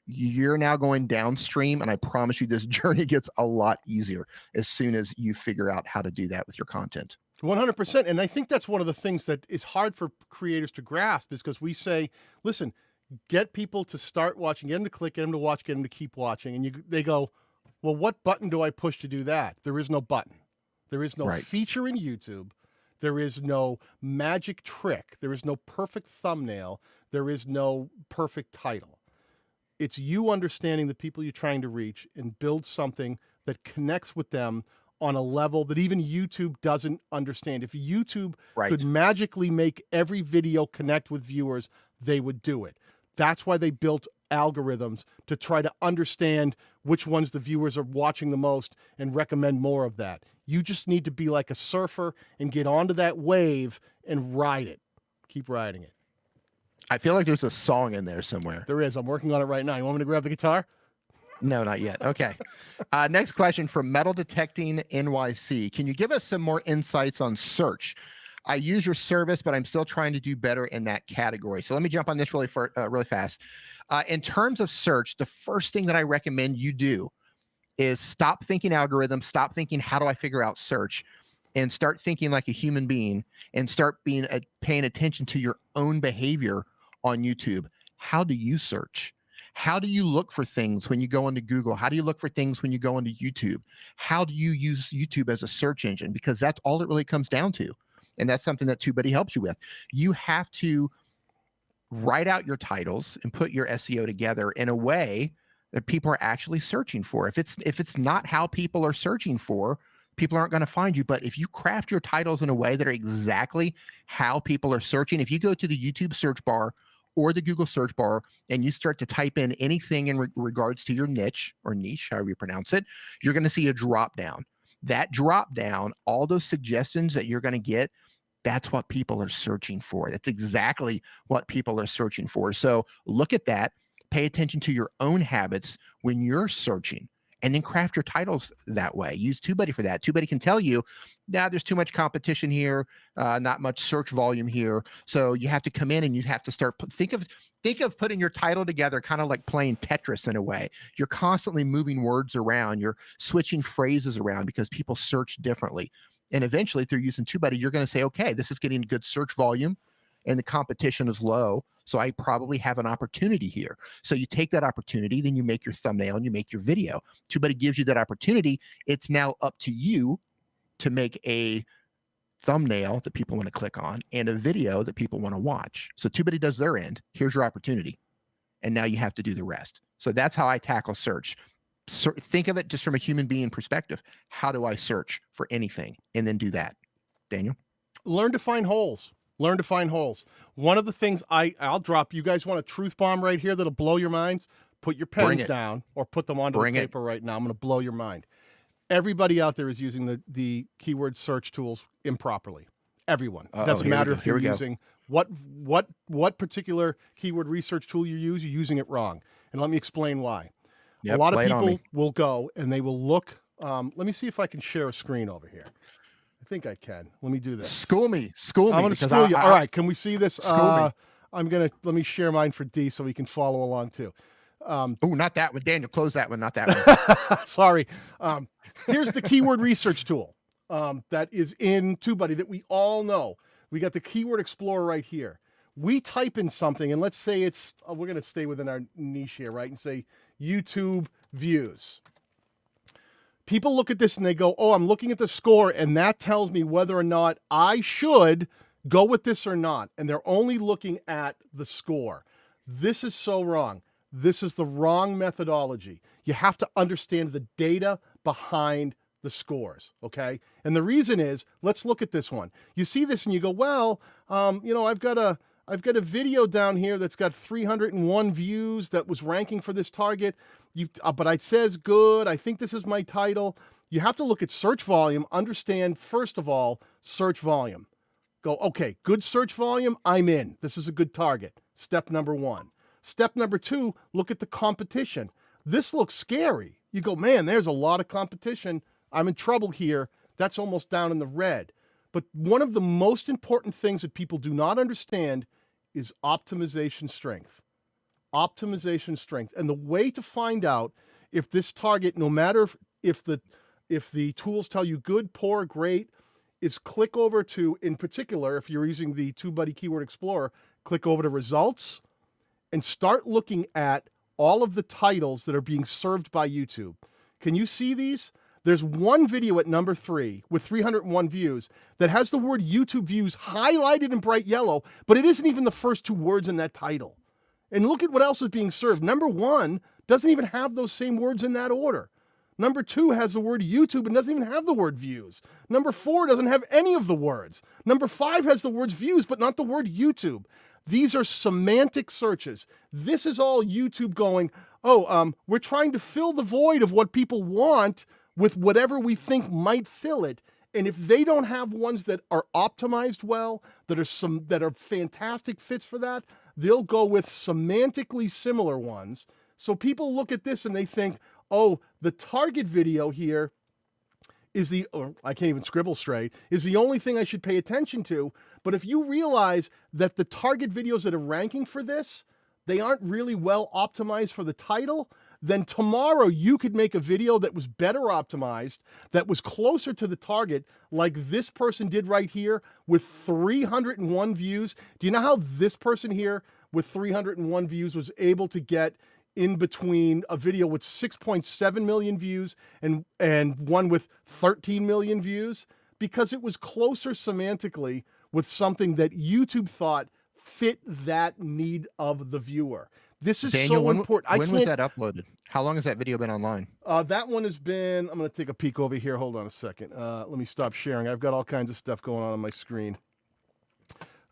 you're now going downstream. And I promise you, this journey gets a lot easier as soon as you figure out how to do that with your content. 100%. And I think that's one of the things that is hard for creators to grasp, is because we say, listen, get people to start watching, get them to click, get them to watch, get them to keep watching. And they go, well, what button do I push to do that? There is no button. There is no feature in YouTube. There is no magic trick. There is no perfect thumbnail. There is no perfect title. It's you understanding the people you're trying to reach and build something that connects with them on a level that even YouTube doesn't understand. If YouTube could magically make every video connect with viewers, they would do it. That's why they built algorithms, to try to understand which ones the viewers are watching the most and recommend more of that. You just need to be like a surfer and get onto that wave and ride it. Keep riding it. I feel like there's a song in there somewhere. There is. I'm working on it right now. You want me to grab the guitar? No, not yet. Okay. Next question from Metal Detecting NYC. Can you give us some more insights on search? I use your service, but I'm still trying to do better in that category. So let me jump on this really fast. In terms of search, the first thing that I recommend you do is stop thinking algorithms, stop thinking, how do I figure out search? And start thinking like a human being, and start paying attention to your own behavior on YouTube. How do you search? How do you look for things when you go into Google? How do you look for things when you go into YouTube? How do you use YouTube as a search engine? Because that's all it really comes down to. And that's something that TubeBuddy helps you with. You have to write out your titles and put your SEO together in a way that people are actually searching for. If it's not how people are searching for, people aren't going to find you. But if you craft your titles in a way that are exactly how people are searching, if you go to the YouTube search bar or the Google search bar and you start to type in anything in regards to your niche or niche, however you pronounce it, you're going to see a drop down. That drop down, all those suggestions that you're going to get, that's what people are searching for. That's exactly what people are searching for. So look at that. Pay attention to your own habits when you're searching, and then craft your titles that way. Use TubeBuddy for that. TubeBuddy can tell you, there's too much competition here, not much search volume here. So you have to come in and you have to start, think of putting your title together kind of like playing Tetris in a way. You're constantly moving words around. You're switching phrases around because people search differently. And eventually through using TubeBuddy, you're going to say, okay, this is getting good search volume and the competition is low. So I probably have an opportunity here. So you take that opportunity, then you make your thumbnail and you make your video. TubeBuddy gives you that opportunity. It's now up to you to make a thumbnail that people want to click on and a video that people want to watch. So TubeBuddy does their end. Here's your opportunity. And now you have to do the rest. So that's how I tackle search. Think of it just from a human being perspective. How do I search for anything? And then do that. Daniel? Learn to find holes. Learn to find holes. One of the things I'll drop, you guys want a truth bomb right here that'll blow your minds? Put your pens down or put them onto the paper right now. I'm going to blow your mind. Everybody out there is using the keyword search tools improperly. Everyone. It doesn't matter if you're using what particular keyword research tool you use, you're using it wrong. And let me explain why. Yep, a lot of people will go and they will look. Let me see if I can share a screen over here. I think I can. Let me do this. School me. I'm going to school you. All right. Can we see this? Me. Let me share mine for D so he can follow along too. Oh, not that one. Daniel, close that one. Not that one. Sorry. Here's the keyword research tool that is in TubeBuddy that we all know. We got the keyword explorer right here. We type in something, and let's say it's, we're going to stay within our niche here, right? And say YouTube views. People look at this and they go, oh, I'm looking at the score, and that tells me whether or not I should go with this or not. And they're only looking at the score. This is so wrong. This is the wrong methodology. You have to understand the data behind the scores, okay? And the reason is, let's look at this one. You see this and you go, well, I've got a video down here that's got 301 views that was ranking for this target. But it says good. I think this is my title. You have to look at search volume, understand, first of all, search volume. Go, okay, good search volume, I'm in. This is a good target. Step number one. Step number two, look at the competition. This looks scary. You go, man, there's a lot of competition. I'm in trouble here. That's almost down in the red. But one of the most important things that people do not understand is optimization strength. Optimization strength. And the way to find out if this target, no matter if the tools tell you good, poor, great, is click over to, in particular, if you're using the TubeBuddy Keyword Explorer, click over to results and start looking at all of the titles that are being served by YouTube. Can you see these? There's one video at number 3 with 301 views that has the word YouTube views highlighted in bright yellow, but it isn't even the first 2 words in that title. And look at what else is being served. Number 1 doesn't even have those same words in that order. Number 2 has the word YouTube and doesn't even have the word views. Number 4 doesn't have any of the words. Number 5 has the words views, but not the word YouTube. These are semantic searches. This is all YouTube going, we're trying to fill the void of what people want with whatever we think might fill it. And if they don't have ones that are optimized well, that are fantastic fits for that, they'll go with semantically similar ones. So people look at this and they think, oh, the target video here is I can't even scribble straight, is the only thing I should pay attention to. But if you realize that the target videos that are ranking for this, they aren't really well optimized for the title, then tomorrow you could make a video that was better optimized, that was closer to the target, like this person did right here with 301 views. Do you know how this person here with 301 views was able to get in between a video with 6.7 million views and one with 13 million views? Because it was closer semantically with something that YouTube thought fit that need of the viewer. This is Daniel, so important. When was that uploaded? How long has that video been online? That one has been, I'm going to take a peek over here. Hold on a second. Let me stop sharing. I've got all kinds of stuff going on my screen.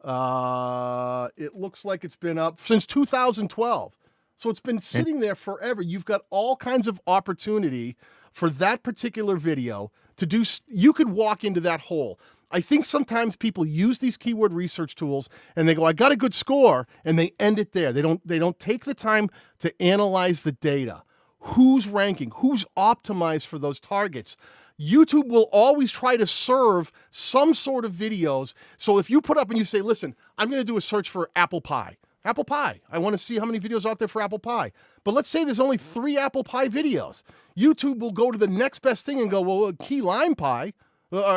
It looks like it's been up since 2012. So it's been sitting there forever. You've got all kinds of opportunity for that particular video to do. You could walk into that hole. I think sometimes people use these keyword research tools and they go, I got a good score, and they end it there. They don't take the time to analyze the data. Who's ranking? Who's optimized for those targets? YouTube will always try to serve some sort of videos. So if you put up and you say, listen, I'm going to do a search for apple pie. Apple pie. I want to see how many videos are out there for apple pie. But let's say there's only 3 apple pie videos. YouTube will go to the next best thing and go, well, key lime pie,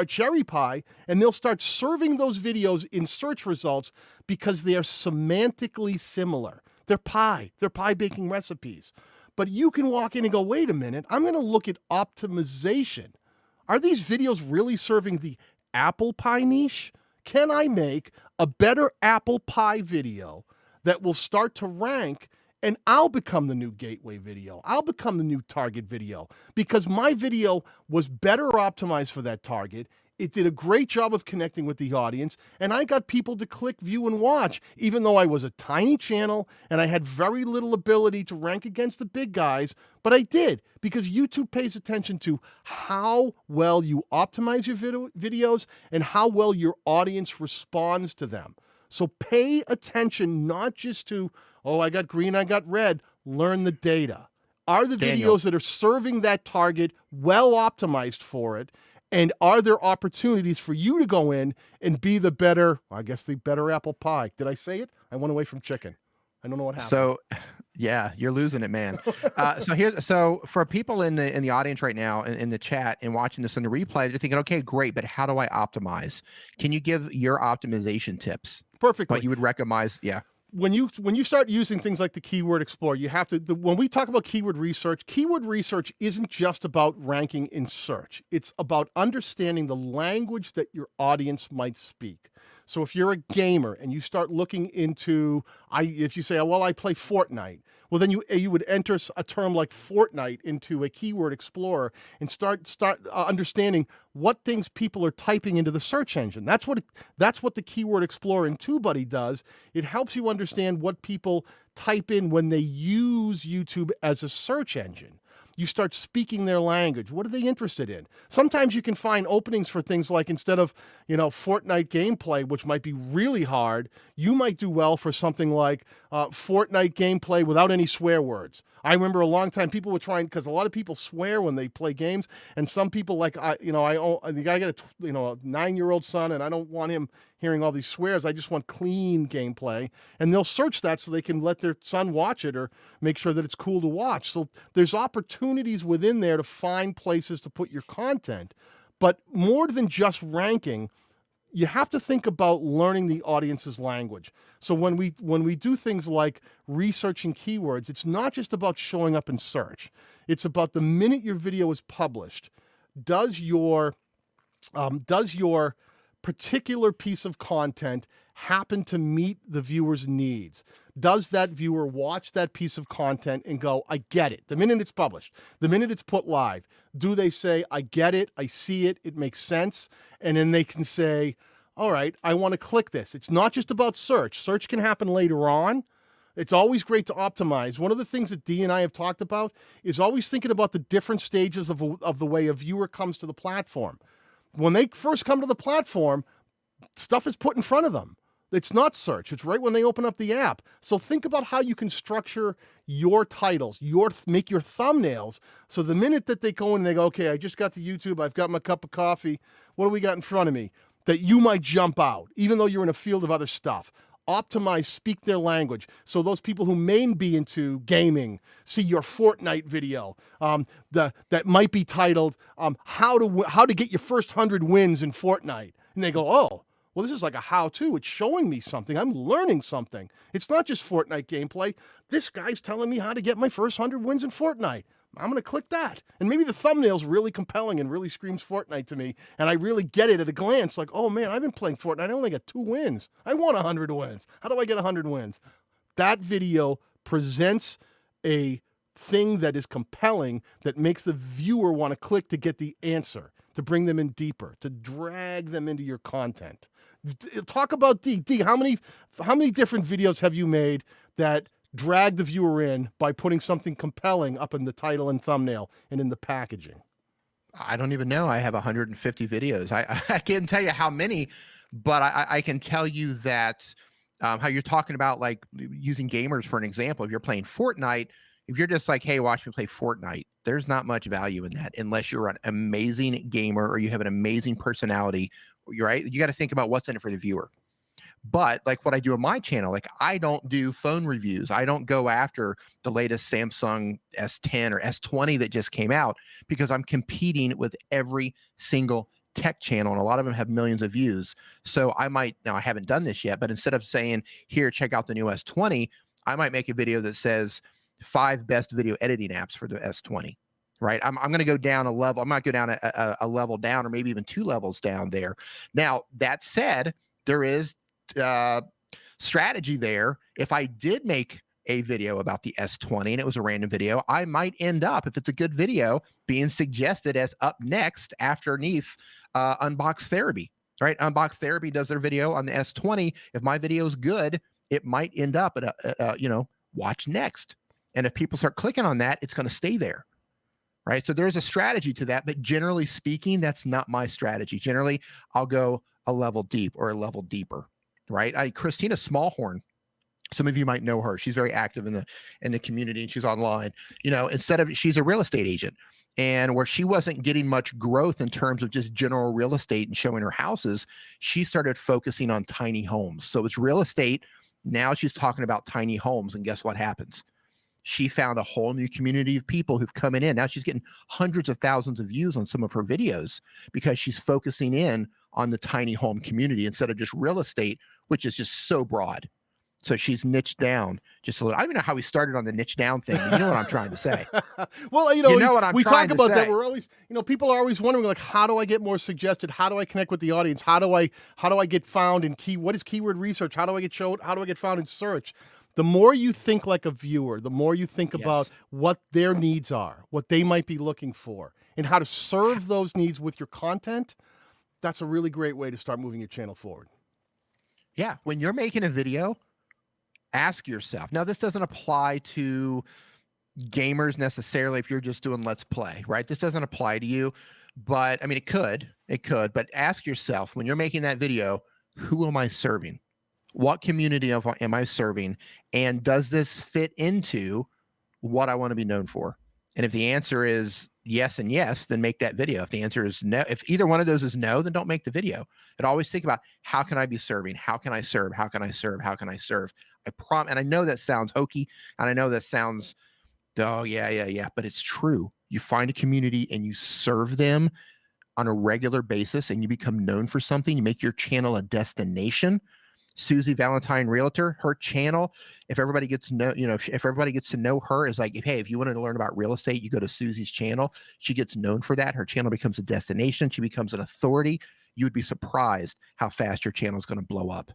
cherry pie, and they'll start serving those videos in search results because they are semantically similar. They're pie baking recipes. But you can walk in and go, wait a minute, I'm going to look at optimization. Are these videos really serving the apple pie niche? Can I make a better apple pie video that will start to rank, and I'll become the new gateway video? I'll become the new target video because my video was better optimized for that target. It did a great job of connecting with the audience, and I got people to click, view, and watch, even though I was a tiny channel and I had very little ability to rank against the big guys, but I did because YouTube pays attention to how well you optimize your videos and how well your audience responds to them. So pay attention not just to, oh, I got green, I got red. Learn the data. Are the videos that are serving that target well optimized for it? And are there opportunities for you to go in and be the better, the better apple pie? Did I say it? I went away from chicken. I don't know what happened. So, yeah, you're losing it, man. So for people in the audience right now, in the chat and watching this in the replay, they're thinking, okay, great, but how do I optimize? Can you give your optimization tips? Perfectly. What you would recommend? Yeah. When you start using things like the Keyword Explorer, you have to, when we talk about keyword research isn't just about ranking in search. It's about understanding the language that your audience might speak. So if you're a gamer and you start looking into, if you say, oh, well, I play Fortnite, well, then you would enter a term like Fortnite into a Keyword Explorer and start understanding what things people are typing into the search engine. That's what the Keyword Explorer in TubeBuddy does. It helps you understand what people type in when they use YouTube as a search engine. you start speaking their language. What are they interested in? Sometimes you can find openings for things like, instead of, Fortnite gameplay, which might be really hard, you might do well for something like Fortnite gameplay without any swear words. I remember a long time people were trying, because a lot of people swear when they play games, and some people, like, I got a 9-year-old son, and I don't want him hearing all these swears. I just want clean gameplay, and they'll search that so they can let their son watch it or make sure that it's cool to watch. So there's opportunities within there to find places to put your content. But more than just ranking, you have to think about learning the audience's language. So when we do things like researching keywords, it's not just about showing up in search. It's about the minute your video is published, does your particular piece of content happen to meet the viewer's needs? Does that viewer watch that piece of content and go, I get it, the minute it's published, the minute it's put live? Do they say, I get it, I see it, it makes sense? And then they can say, all right, I want to click this. It's not just about search. Search can happen later on. It's always great to optimize. One of the things that Dee and I have talked about is always thinking about the different stages of the way a viewer comes to the platform. When they first come to the platform, stuff is put in front of them. It's not search. It's right when they open up the app. So think about how you can structure your titles, make your thumbnails. So the minute that they go in and they go, okay, I just got to YouTube, I've got my cup of coffee, what do we got in front of me? That you might jump out, even though you're in a field of other stuff. Optimize, speak their language. So those people who may be into gaming see your Fortnite video that might be titled how to get your first 100 wins in Fortnite. And they go, oh, well, this is like a how-to. It's showing me something. I'm learning something. It's not just Fortnite gameplay. This guy's telling me how to get my first 100 wins in Fortnite. I'm going to click that. And maybe the thumbnail's really compelling and really screams Fortnite to me, and I really get it at a glance. Like, oh, man, I've been playing Fortnite. I only got 2 wins. I want 100 wins. How do I get 100 wins? That video presents a thing that is compelling, that makes the viewer want to click to get the answer, to bring them in deeper, to drag them into your content. Talk about Dee. Dee, how many different videos have you made that drag the viewer in by putting something compelling up in the title and thumbnail and in the packaging? I don't even know. I have 150 videos. I can't tell you how many, but I can tell you that how you're talking about, like, using gamers for an example. If you're playing Fortnite, if you're just like, hey, watch me play Fortnite, there's not much value in that unless you're an amazing gamer or you have an amazing personality. You're right. You got to think about what's in it for the viewer. But like what I do on my channel, like, I don't do phone reviews. I don't go after the latest Samsung S10 or S20 that just came out, because I'm competing with every single tech channel, and a lot of them have millions of views. So I might, now I haven't done this yet, but instead of saying, here, check out the new S20, I might make a video that says 5 best video editing apps for the S20. Right. I'm going to go down a level. I might go down a level down, or maybe even 2 levels down there. Now, that said, there is strategy there. If I did make a video about the S20 and it was a random video, I might end up, if it's a good video, being suggested as up next underneath Unbox Therapy. Right. Unbox Therapy does their video on the S20. If my video is good, it might end up at watch next. And if people start clicking on that, it's going to stay there. Right. So there's a strategy to that. But generally speaking, that's not my strategy. Generally, I'll go a level deep or a level deeper. Right. Christina Smallhorn, some of you might know her. She's very active in the community, and she's online. She's a real estate agent, and where she wasn't getting much growth in terms of just general real estate and showing her houses, she started focusing on tiny homes. So it's real estate. Now she's talking about tiny homes, and guess what happens? She found a whole new community of people who've coming in. Now she's getting hundreds of thousands of views on some of her videos because she's focusing in on the tiny home community instead of just real estate, which is just so broad. So she's niched down just a little. I don't even know how we started on the niche down thing, but you know what I'm trying to say. Well, what I'm we trying talk to about say. that. We're always, people are always wondering, like, how do I get more suggested? How do I connect with the audience? How do I get found in what is keyword research? How do I get showed? How do I get found in search? The more you think like a viewer, the more you think about what their needs are, what they might be looking for, and how to serve those needs with your content. That's a really great way to start moving your channel forward. Yeah. When you're making a video, ask yourself. Now, this doesn't apply to gamers necessarily if you're just doing let's play, right? This doesn't apply to you, but I mean, it could, but ask yourself when you're making that video, who am I serving? What community am I serving? And does this fit into what I want to be known for? And if the answer is yes and yes, then make that video. If the answer is no, if either one of those is no, then don't make the video. But always think about, how can I be serving? How can I serve? How can I serve? How can I serve? And I know that sounds hokey, and I know that sounds, oh yeah, but it's true. You find a community and you serve them on a regular basis, and you become known for something. You make your channel a destination. Susie Valentine Realtor, her channel, if everybody gets to know, if everybody gets to know her, is like, hey, if you wanted to learn about real estate, you go to Susie's channel. She gets known for that. Her channel becomes a destination. She becomes an authority. You would be surprised how fast your channel is going to blow up.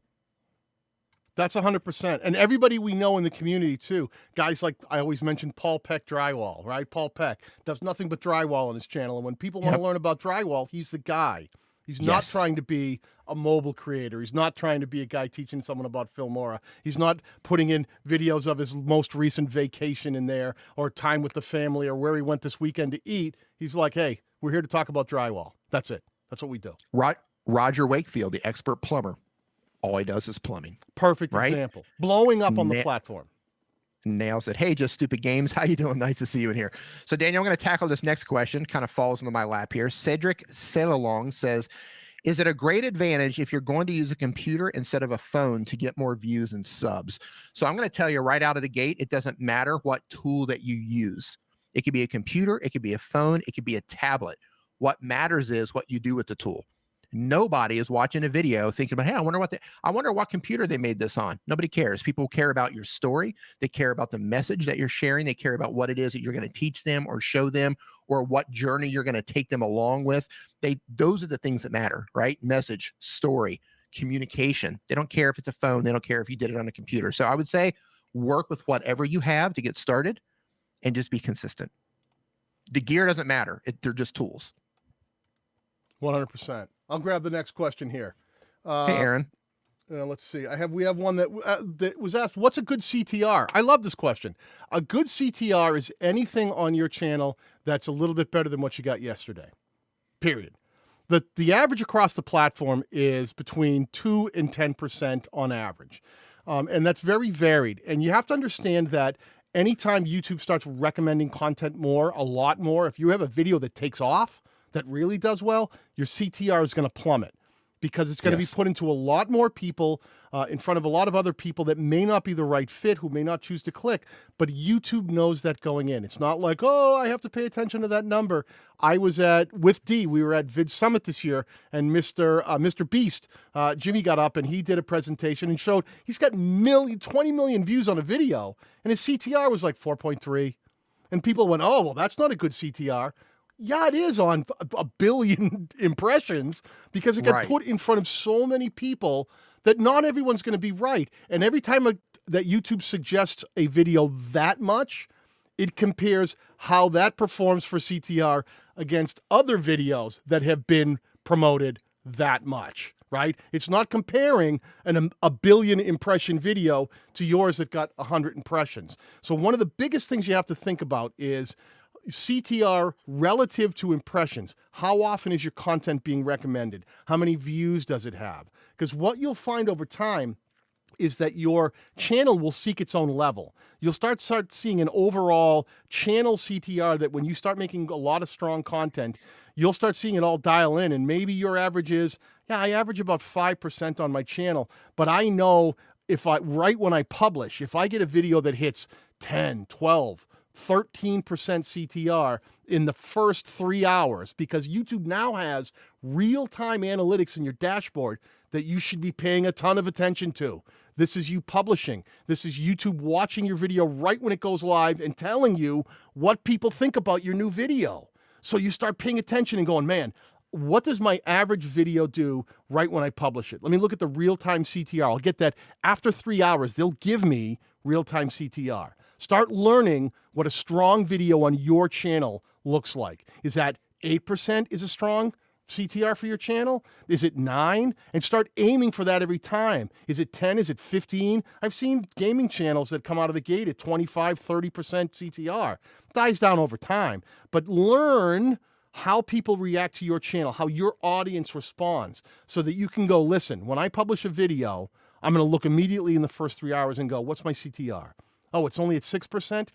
That's 100%. And everybody we know in the community too, guys like I always mention Paul Peck Drywall, right? Paul Peck does nothing but drywall on his channel. And when people want to learn about drywall, he's the guy. He's not trying to be a mobile creator. He's not trying to be a guy teaching someone about Filmora. He's not putting in videos of his most recent vacation in there, or time with the family, or where he went this weekend to eat. He's like, hey, we're here to talk about drywall. That's it. That's what we do. Roger Wakefield, the expert plumber. All he does is plumbing. Perfect example. Blowing up on the platform. Nails it. Hey, Just Stupid Games. How you doing? Nice to see you in here. So, Daniel, I'm going to tackle this next question. Kind of falls into my lap here. Cedric Celalong says, is it a great advantage if you're going to use a computer instead of a phone to get more views and subs? So I'm going to tell you right out of the gate, it doesn't matter what tool that you use. It could be a computer. It could be a phone. It could be a tablet. What matters is what you do with the tool. Nobody is watching a video thinking about, hey, I wonder what computer they made this on. Nobody cares. People care about your story. They care about the message that you're sharing. They care about what it is that you're going to teach them or show them, or what journey you're going to take them along with. Those are the things that matter, right? Message, story, communication. They don't care if it's a phone. They don't care if you did it on a computer. So I would say work with whatever you have to get started and just be consistent. The gear doesn't matter. They're just tools. 100%. I'll grab the next question here. Hey, Aaron. Let's see. We have one that was asked, what's a good CTR? I love this question. A good CTR is anything on your channel that's a little bit better than what you got yesterday. Period. The average across the platform is between 2 and 10% on average. And that's very varied. And you have to understand that anytime YouTube starts recommending content a lot more, if you have a video that takes off, that really does well, your CTR is going to plummet, because it's going to be put into a lot more people, in front of a lot of other people that may not be the right fit, who may not choose to click. But YouTube knows that going in. It's not like, oh, I have to pay attention to that number. I was with Dee, we were at Vid Summit this year, and Mr. Beast, Jimmy got up and he did a presentation and showed he's got 20 million views on a video, and his CTR was like 4.3. And people went, oh, well, that's not a good CTR. Yeah, it is on a billion impressions, because it got put in front of so many people that not everyone's going to be right. And every time that YouTube suggests a video that much, it compares how that performs for CTR against other videos that have been promoted that much, right? It's not comparing a billion impression video to yours that got 100 impressions. So one of the biggest things you have to think about is CTR relative to impressions. How often is your content being recommended? How many views does it have? Because what you'll find over time is that your channel will seek its own level. You'll start seeing an overall channel CTR that when you start making a lot of strong content, you'll start seeing it all dial in. And maybe your average is, I average about 5% on my channel, but I know right when I publish, if I get a video that hits 10, 12, 13% CTR in the first 3 hours, because YouTube now has real-time analytics in your dashboard that you should be paying a ton of attention to. This is you publishing. This is YouTube watching your video right when it goes live and telling you what people think about your new video. So you start paying attention and going, man, what does my average video do right when I publish it? Let me look at the real-time CTR. I'll get that after 3 hours. They'll give me real-time CTR. Start learning what a strong video on your channel looks like. Is that 8% is a strong? CTR for your channel? Is it 9? And start aiming for that every time. Is it 10? Is it 15? I've seen gaming channels that come out of the gate at 25, 30% CTR. Dies down over time. But learn how people react to your channel, how your audience responds, so that you can go, listen, when I publish a video, I'm going to look immediately in the first 3 hours and go, what's my CTR? Oh, it's only at 6%?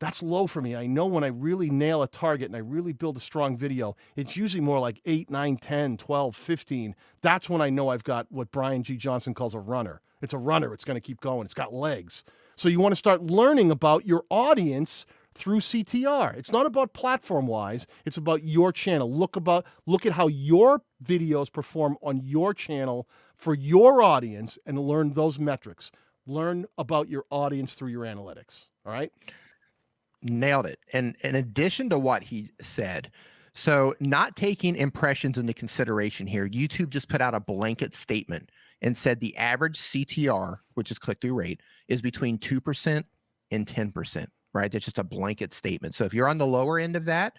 That's low for me. I know when I really nail a target and I really build a strong video, it's usually more like 8, 9, 10, 12, 15. That's when I know I've got what Brian G. Johnson calls a runner. It's a runner. It's going to keep going. It's got legs. So you want to start learning about your audience through CTR. It's not about platform-wise. It's about your channel. Look at how your videos perform on your channel for your audience and learn those metrics. Learn about your audience through your analytics. All right? Nailed it. And in addition to what he said, so not taking impressions into consideration here, YouTube just put out a blanket statement and said the average CTR, which is click-through rate, is between 2% and 10%, right? That's just a blanket statement. So if you're on the lower end of that,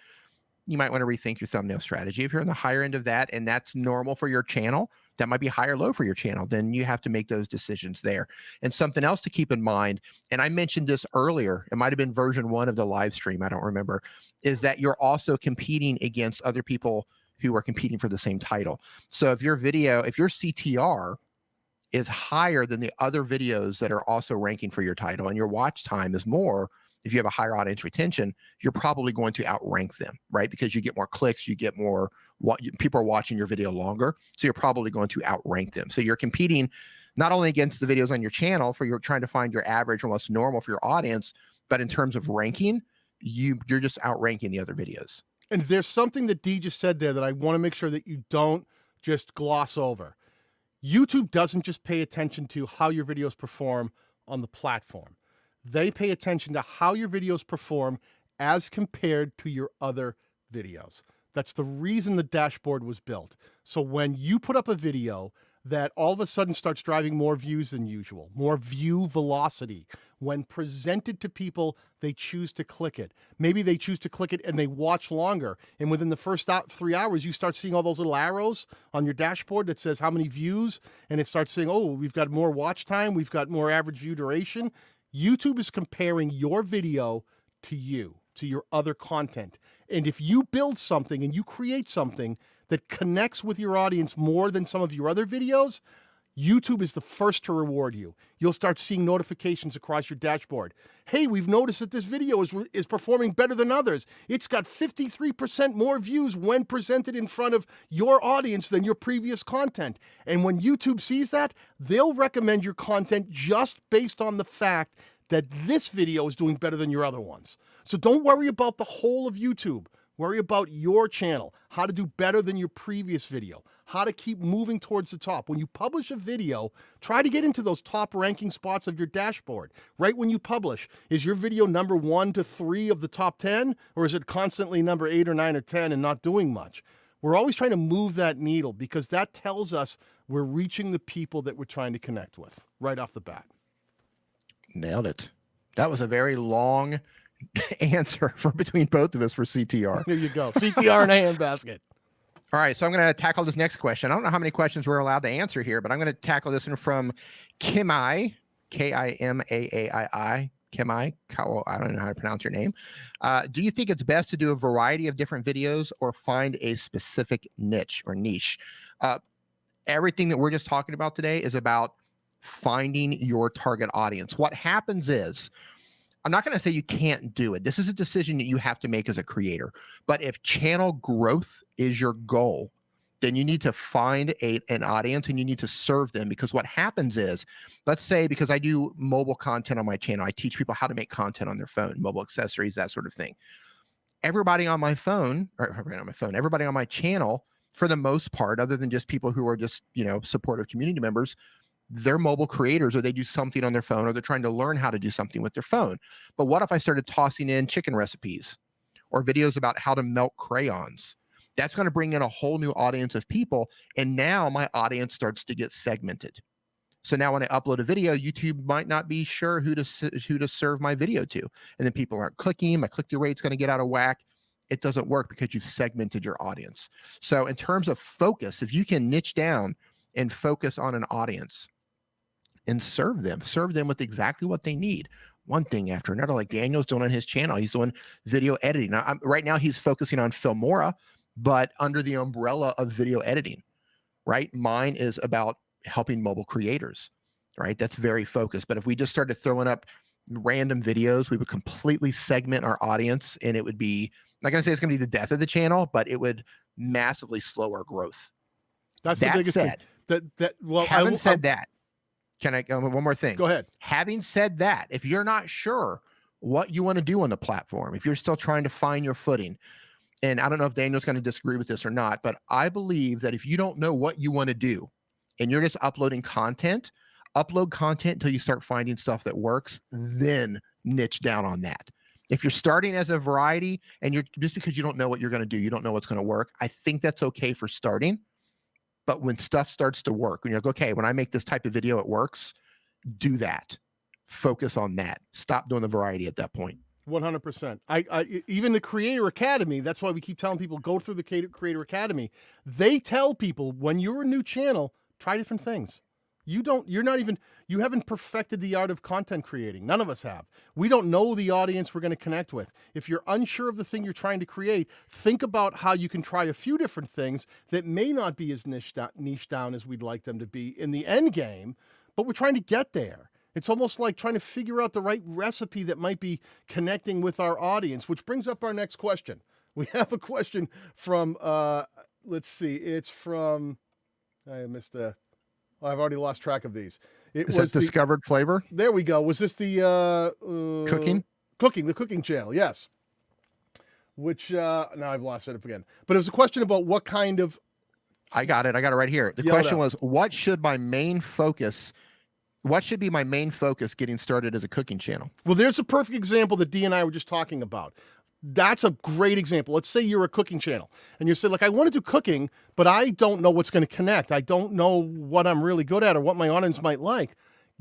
you might want to rethink your thumbnail strategy. If you're on the higher end of that and that's normal for your channel, that might be high or low for your channel, then you have to make those decisions there. And something else to keep in mind, and I mentioned this earlier, it might have been version 1 of the live stream, I don't remember, is that you're also competing against other people who are competing for the same title. So if your CTR is higher than the other videos that are also ranking for your title and your watch time is more, if you have a higher audience retention, you're probably going to outrank them, right? Because you get more clicks, you get more, people are watching your video longer, so you're probably going to outrank them. So you're competing not only against the videos on your channel for you're trying to find your average or what's normal for your audience, but in terms of ranking, you're just outranking the other videos. And there's something that Dee just said there that I want to make sure that you don't just gloss over. YouTube doesn't just pay attention to how your videos perform on the platform. They pay attention to how your videos perform as compared to your other videos. That's the reason the dashboard was built. So when you put up a video that all of a sudden starts driving more views than usual, more view velocity, when presented to people, they choose to click it. Maybe they choose to click it and they watch longer. And within the first 3 hours, you start seeing all those little arrows on your dashboard that says how many views, and it starts saying, oh, we've got more watch time, we've got more average view duration. YouTube is comparing your video to you, to your other content. And if you build something and you create something that connects with your audience more than some of your other videos, YouTube is the first to reward you. You'll start seeing notifications across your dashboard. Hey, we've noticed that this video is performing better than others. It's got 53% more views when presented in front of your audience than your previous content. And when YouTube sees that, they'll recommend your content just based on the fact that this video is doing better than your other ones. So don't worry about the whole of YouTube. Worry about your channel, how to do better than your previous video, how to keep moving towards the top. When you publish a video, try to get into those top ranking spots of your dashboard. Right when you publish, is your video number 1 to 3 of the top 10, or is it constantly number 8 or 9 or 10 and not doing much? We're always trying to move that needle because that tells us we're reaching the people that we're trying to connect with right off the bat. Nailed it. That was a very long answer for between both of us for CTR. There you go. CTR in a handbasket. All right, so I'm going to tackle this next question. I don't know how many questions we're allowed to answer here, but I'm going to tackle this one from Kimai, K-I-M-A-A-I-I. Kimai, I don't know how to pronounce your name. Do you think it's best to do a variety of different videos or find a specific niche or niche? Everything that we're just talking about today is about finding your target audience. What happens is, I'm not going to say you can't do it. This is a decision that you have to make as a creator. But if channel growth is your goal, then you need to find an audience and you need to serve them. Because what happens is, let's say, because I do mobile content on my channel, I teach people how to make content on their phone, mobile accessories, that sort of thing. Everybody on my phone, everybody on my channel, for the most part, other than just people who are just, supportive community members, they're mobile creators, or they do something on their phone, or they're trying to learn how to do something with their phone. But what if I started tossing in chicken recipes or videos about how to melt crayons? That's going to bring in a whole new audience of people. And now my audience starts to get segmented. So now when I upload a video, YouTube might not be sure who to serve my video to. And then people aren't clicking. My click-through rate's going to get out of whack. it doesn't work because you've segmented your audience. So in terms of focus, if you can niche down and focus on an audience and serve them with exactly what they need, one thing after another, like Daniel's doing on his channel. He's doing video editing. Now, right now he's focusing on Filmora, but under the umbrella of video editing, right? Mine is about helping mobile creators, right? That's very focused. But if we just started throwing up random videos, we would completely segment our audience, and it would be, not going to say it's going to be the death of the channel, but it would massively slow our growth. That's the biggest thing. Well, having said that, can I one more thing? Go ahead. Having said that, if you're not sure what you want to do on the platform, if you're still trying to find your footing, and I don't know if Daniel's going to disagree with this or not, but I believe that if you don't know what you want to do and you're just uploading content, upload content until you start finding stuff that works, then niche down on that. If you're starting as a variety and you're just because you don't know what you're going to do, you don't know what's going to work, I think that's okay for starting. But when stuff starts to work, when you're like, okay, when I make this type of video, it works, do that. Focus on that. Stop doing the variety at that point. 100%. I even the Creator Academy, that's why we keep telling people, go through the Creator Academy. They tell people, when you're a new channel, try different things. You haven't perfected the art of content creating. None of us have. We don't know the audience we're going to connect with. If you're unsure of the thing you're trying to create, think about how you can try a few different things that may not be as niche down as we'd like them to be in the end game, but we're trying to get there. It's almost like trying to figure out the right recipe that might be connecting with our audience, which brings up our next question. We have a question from, let's see, it's from, I've already lost track of these. Is that Discovered Flavor? There we go. Was this the cooking? The cooking channel, yes. Which now I've lost it again. But it was a question about what kind of. I got it right here. The question was, what should be my main focus getting started as a cooking channel? Well, there's a perfect example that Dee and I were just talking about. That's a great example. Let's say you're a cooking channel and you say, like, I want to do cooking, but I don't know what's going to connect. I don't know what I'm really good at or what my audience might like.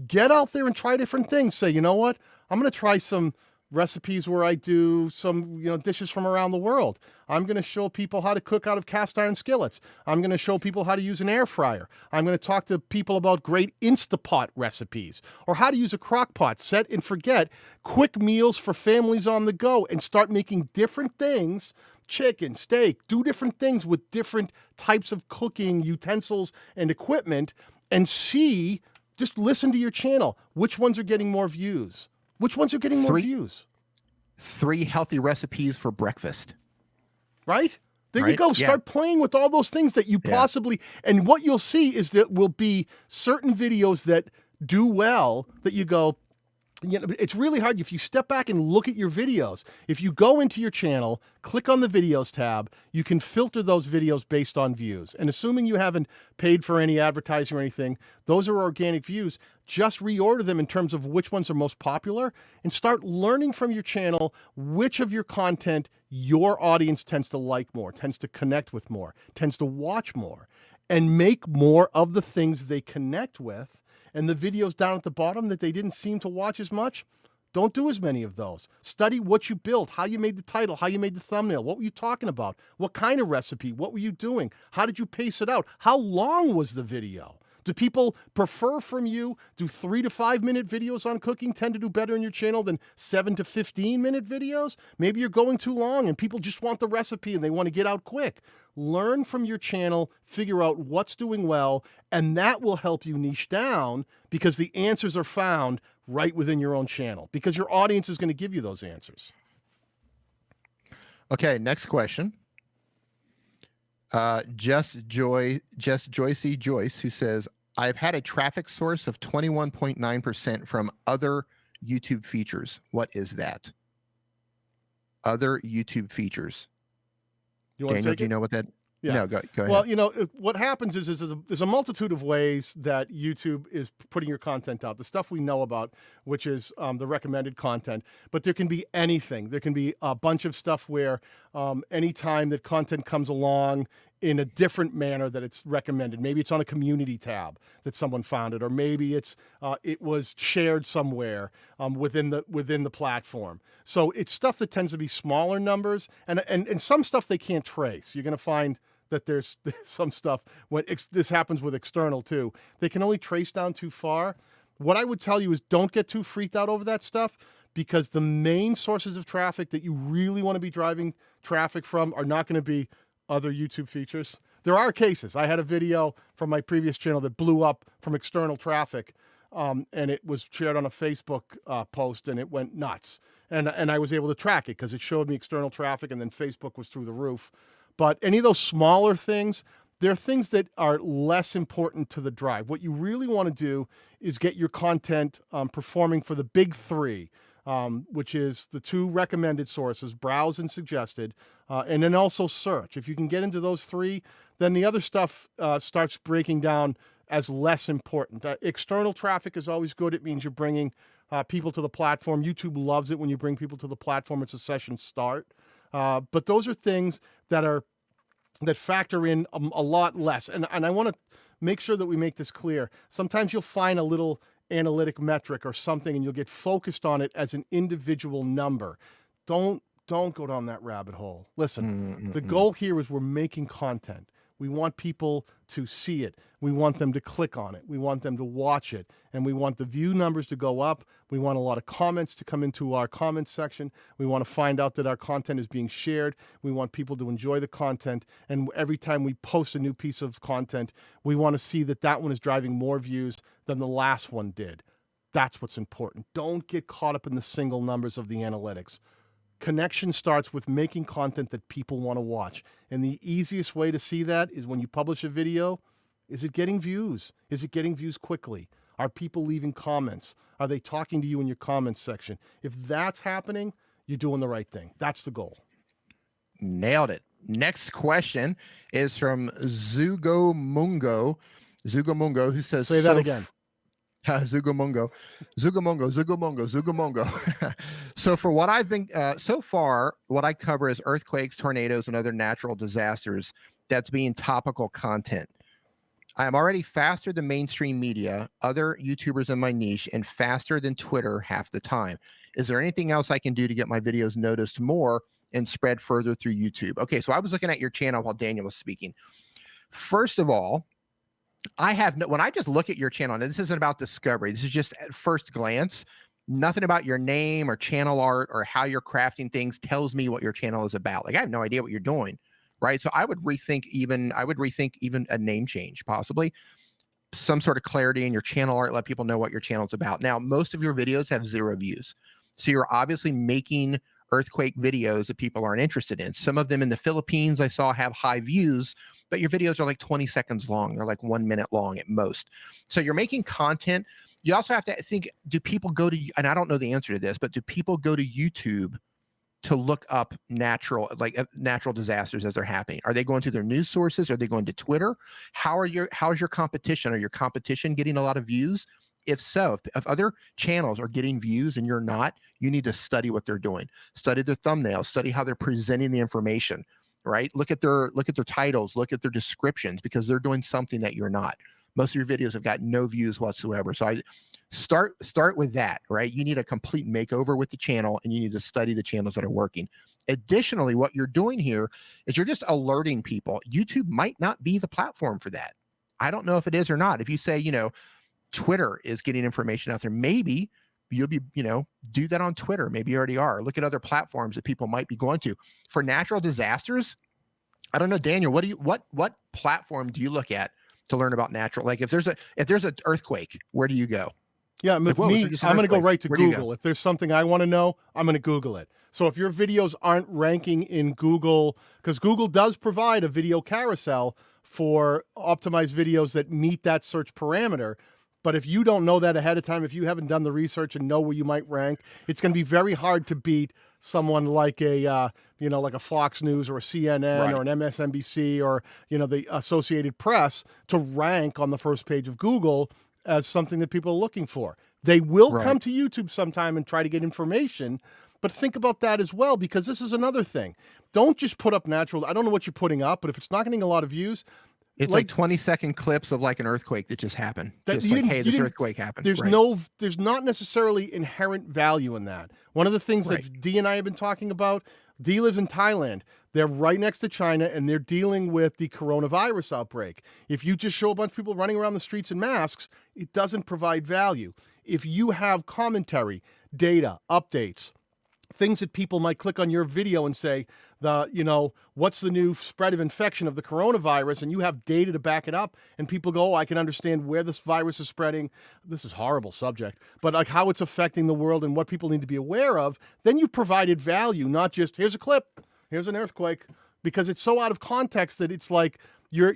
Get out there and try different things. Say, you know what? I'm going to try some recipes where I do some, dishes from around the world. I'm going to show people how to cook out of cast iron skillets. I'm going to show people how to use an air fryer. I'm going to talk to people about great Instapot recipes or how to use a crock pot, set and forget, quick meals for families on the go, and start making different things, chicken, steak, do different things with different types of cooking utensils and equipment, and just listen to your channel. Which ones are getting more views? Which ones are getting more views? 3 healthy recipes for breakfast. Right? There you go. Start playing with all those things that you possibly, and what you'll see is that will be certain videos that do well that you go, it's really hard. If you step back and look at your videos, if you go into your channel, click on the videos tab, you can filter those videos based on views. And assuming you haven't paid for any advertising or anything, those are organic views. Just reorder them in terms of which ones are most popular and start learning from your channel which of your content your audience tends to like more, tends to connect with more, tends to watch more, and make more of the things they connect with. And the videos down at the bottom that they didn't seem to watch as much, don't do as many of those. Study what you built, how you made the title, how you made the thumbnail, what were you talking about, what kind of recipe, what were you doing, how did you pace it out, how long was the video? Do people prefer from you? Do 3 to 5 minute videos on cooking tend to do better in your channel than 7 to 15 minute videos? Maybe you're going too long and people just want the recipe and they want to get out quick. Learn from your channel, figure out what's doing well, and that will help you niche down because the answers are found right within your own channel because your audience is going to give you those answers. Okay, next question. Joycey Joyce, who says, I've had a traffic source of 21.9% from other YouTube features. What is that? Other YouTube features. Daniel, do you know what that? Yeah. No, go ahead. Well, what happens is there's a multitude of ways that YouTube is putting your content out. The stuff we know about, which is the recommended content, but there can be anything. There can be a bunch of stuff where anytime that content comes along, in a different manner that it's recommended. Maybe it's on a community tab that someone found it, or maybe it's it was shared somewhere within the platform. So it's stuff that tends to be smaller numbers, and some stuff they can't trace. You're going to find that there's some stuff when this happens with external too. They can only trace down too far. What I would tell you is don't get too freaked out over that stuff, because the main sources of traffic that you really want to be driving traffic from are not going to be other YouTube features. There are cases. I had a video from my previous channel that blew up from external traffic, and it was shared on a Facebook post, and it went nuts. And I was able to track it because it showed me external traffic, and then Facebook was through the roof. But any of those smaller things, they're things that are less important to the drive. What you really want to do is get your content performing for the big three, which is the two recommended sources, browse and suggested, and then also search. If you can get into those three, then the other stuff starts breaking down as less important. External traffic is always good. It means you're bringing people to the platform. YouTube loves it when you bring people to the platform. It's a session start. But those are things that factor in a lot less. And I want to make sure that we make this clear. Sometimes you'll find a little analytic metric or something, and you'll get focused on it as an individual number. Don't go down that rabbit hole. Listen, the goal here is we're making content. We want people to see it. We want them to click on it. We want them to watch it. And we want the view numbers to go up. We want a lot of comments to come into our comments section. We want to find out that our content is being shared. We want people to enjoy the content. And every time we post a new piece of content, we want to see that that one is driving more views than the last one did. That's what's important. Don't get caught up in the single numbers of the analytics. Connection starts with making content that people want to watch. And the easiest way to see that is when you publish a video, is it getting views? Is it getting views quickly? Are people leaving comments? Are they talking to you in your comments section? If that's happening, you're doing the right thing. That's the goal. Nailed it. Next question is from Zugomungo, who says, say that again. Zugomongo. So for what I've been, so far, what I cover is earthquakes, tornadoes, and other natural disasters that's being topical content. I am already faster than mainstream media, other YouTubers in my niche, and faster than Twitter half the time. Is there anything else I can do to get my videos noticed more and spread further through YouTube? Okay, so I was looking at your channel while Daniel was speaking. First of all, when I just look at your channel, and this isn't about discovery, this is just at first glance, nothing about your name or channel art or how you're crafting things tells me what your channel is about. Like, I have no idea what you're doing, right? So I would rethink even a name change, possibly some sort of clarity in your channel art, let people know what your channel is about. Now, most of your videos have 0 views. So you're obviously making earthquake videos that people aren't interested in. Some of them in the Philippines I saw have high views, but your videos are like 20 seconds long. They're like 1 minute long at most. So you're making content. You also have to think, do people go to, and I don't know the answer to this, but do people go to YouTube to look up natural disasters as they're happening? Are they going to their news sources? Are they going to Twitter? How's your competition? Are your competition getting a lot of views? If so, if other channels are getting views and you're not, you need to study what they're doing. Study their thumbnails, study how they're presenting the information, right? Look at their titles, look at their descriptions, because they're doing something that you're not. Most of your videos have got no views whatsoever. So I start with that, right? You need a complete makeover with the channel, and you need to study the channels that are working. Additionally, what you're doing here is you're just alerting people. YouTube might not be the platform for that. I don't know if it is or not. If you say, Twitter is getting information out there, maybe you'll be, do that on Twitter. Maybe you already are. Look at other platforms that people might be going to. For natural disasters, I don't know, Daniel, what platform do you look at to learn about natural? Like if there's an earthquake, where do you go? Yeah, with me, I'm going to go right to Google. If there's something I want to know, I'm going to Google it. So if your videos aren't ranking in Google, because Google does provide a video carousel for optimized videos that meet that search parameter. But if you don't know that ahead of time, if you haven't done the research and know where you might rank, it's going to be very hard to beat someone like a Fox News or a CNN right, or an MSNBC or, the Associated Press to rank on the first page of Google as something that people are looking for. They will come to YouTube sometime and try to get information, But think about that as well, because this is another thing. Don't just put up natural. I don't know what you're putting up, but if it's not getting a lot of views, it's like 20-second clips of like an earthquake that just happened. Just like, hey, this earthquake happened. There's not necessarily inherent value in that. One of the things that Dee and I have been talking about, Dee lives in Thailand. They're right next to China, and they're dealing with the coronavirus outbreak. If you just show a bunch of people running around the streets in masks, it doesn't provide value. If you have commentary, data, updates, things that people might click on your video and say, what's the new spread of infection of the coronavirus, and you have data to back it up, and people go, oh, I can understand where this virus is spreading. This is a horrible subject, but like how it's affecting the world and what people need to be aware of, then you've provided value, not just here's a clip, here's an earthquake, because it's so out of context that it's like you're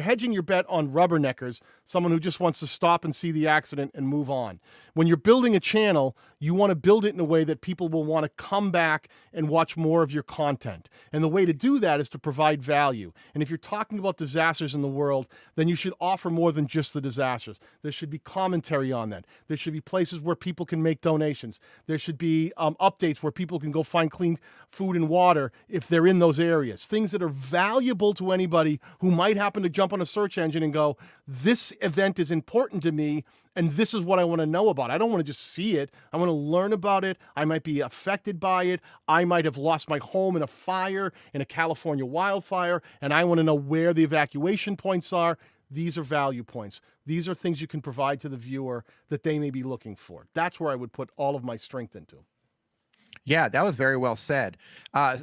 hedging your bet on rubberneckers, someone who just wants to stop and see the accident and move on. When you're building a channel, you want to build it in a way that people will want to come back and watch more of your content. And the way to do that is to provide value. And if you're talking about disasters in the world, then you should offer more than just the disasters. There should be commentary on that. There should be places where people can make donations. There should be updates where people can go find clean food and water if they're in those areas. Things that are valuable to anybody who might happen to jump on a search engine and go, this event is important to me, and this is what I want to know about. I don't want to just see it. I want to learn about it. I might be affected by it. I might have lost my home in a fire, in a California wildfire, and I want to know where the evacuation points are. These are value points. These are things you can provide to the viewer that they may be looking for. That's where I would put all of my strength into. Yeah, that was very well said.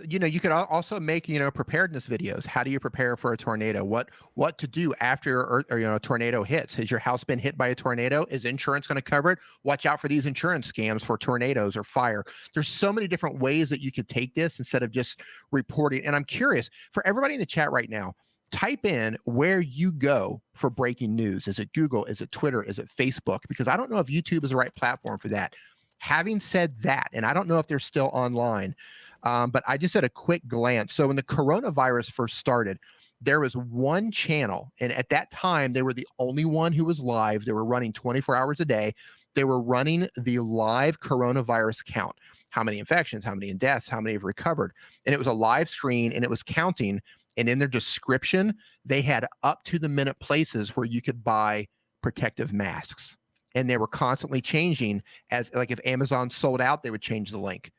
You could also make, preparedness videos. How do you prepare for a tornado? What to do after a tornado hits? Has your house been hit by a tornado? Is insurance going to cover it? Watch out for these insurance scams for tornadoes or fire. There's so many different ways that you could take this instead of just reporting. And I'm curious, for everybody in the chat right now, type in where you go for breaking news. Is it Google? Is it Twitter? Is it Facebook? Because I don't know if YouTube is the right platform for that. Having said that, and I don't know if they're still online, but I just had a quick glance. So when the coronavirus first started, there was one channel, and at that time, they were the only one who was live. They were running 24 hours a day. They were running the live coronavirus count. How many infections, how many deaths, how many have recovered. And it was a live screen, and it was counting. And in their description, they had up to the minute places where you could buy protective masks. And they were constantly changing, as like if Amazon sold out, they would change the link.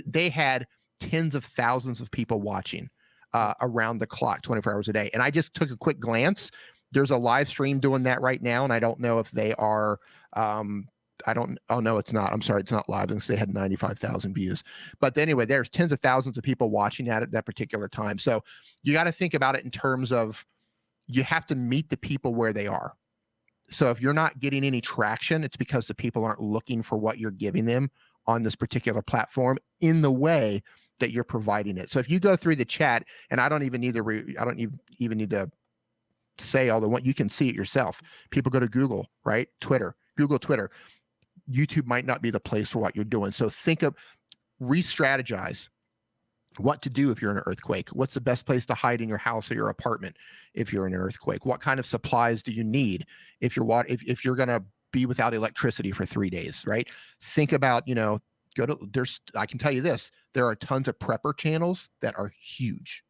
They had tens of thousands of people watching around the clock, 24 hours a day. And I just took a quick glance. There's a live stream doing that right now, and I don't know if they are. Oh no, it's not. I'm sorry, it's not live because they had 95,000 views. But anyway, there's tens of thousands of people watching at that particular time. So you got to think about it in terms of you have to meet the people where they are. So if you're not getting any traction, it's because the people aren't looking for what you're giving them on this particular platform in the way that you're providing it. So if you go through the chat, and I don't even need to say all the what, you can see it yourself. People go to Google, right? Google Twitter. YouTube might not be the place for what you're doing. So re-strategize what to do if you're in an earthquake. What's the best place to hide in your house or your apartment if you're in an earthquake? What kind of supplies do you need if you're going to be without electricity for 3 days, right? Think about, I can tell you this, there are tons of prepper channels that are huge.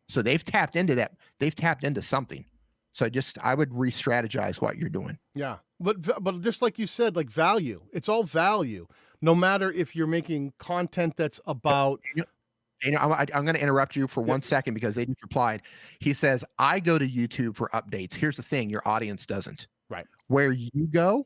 So they've tapped into that. They've tapped into something. So I would re-strategize what you're doing. Yeah. But just like you said, like value, it's all value. No matter if you're making content that's about... I'm going to interrupt you for 1 second because they just replied. He says, I go to YouTube for updates. Here's the thing. Your audience doesn't. Right. Where you go,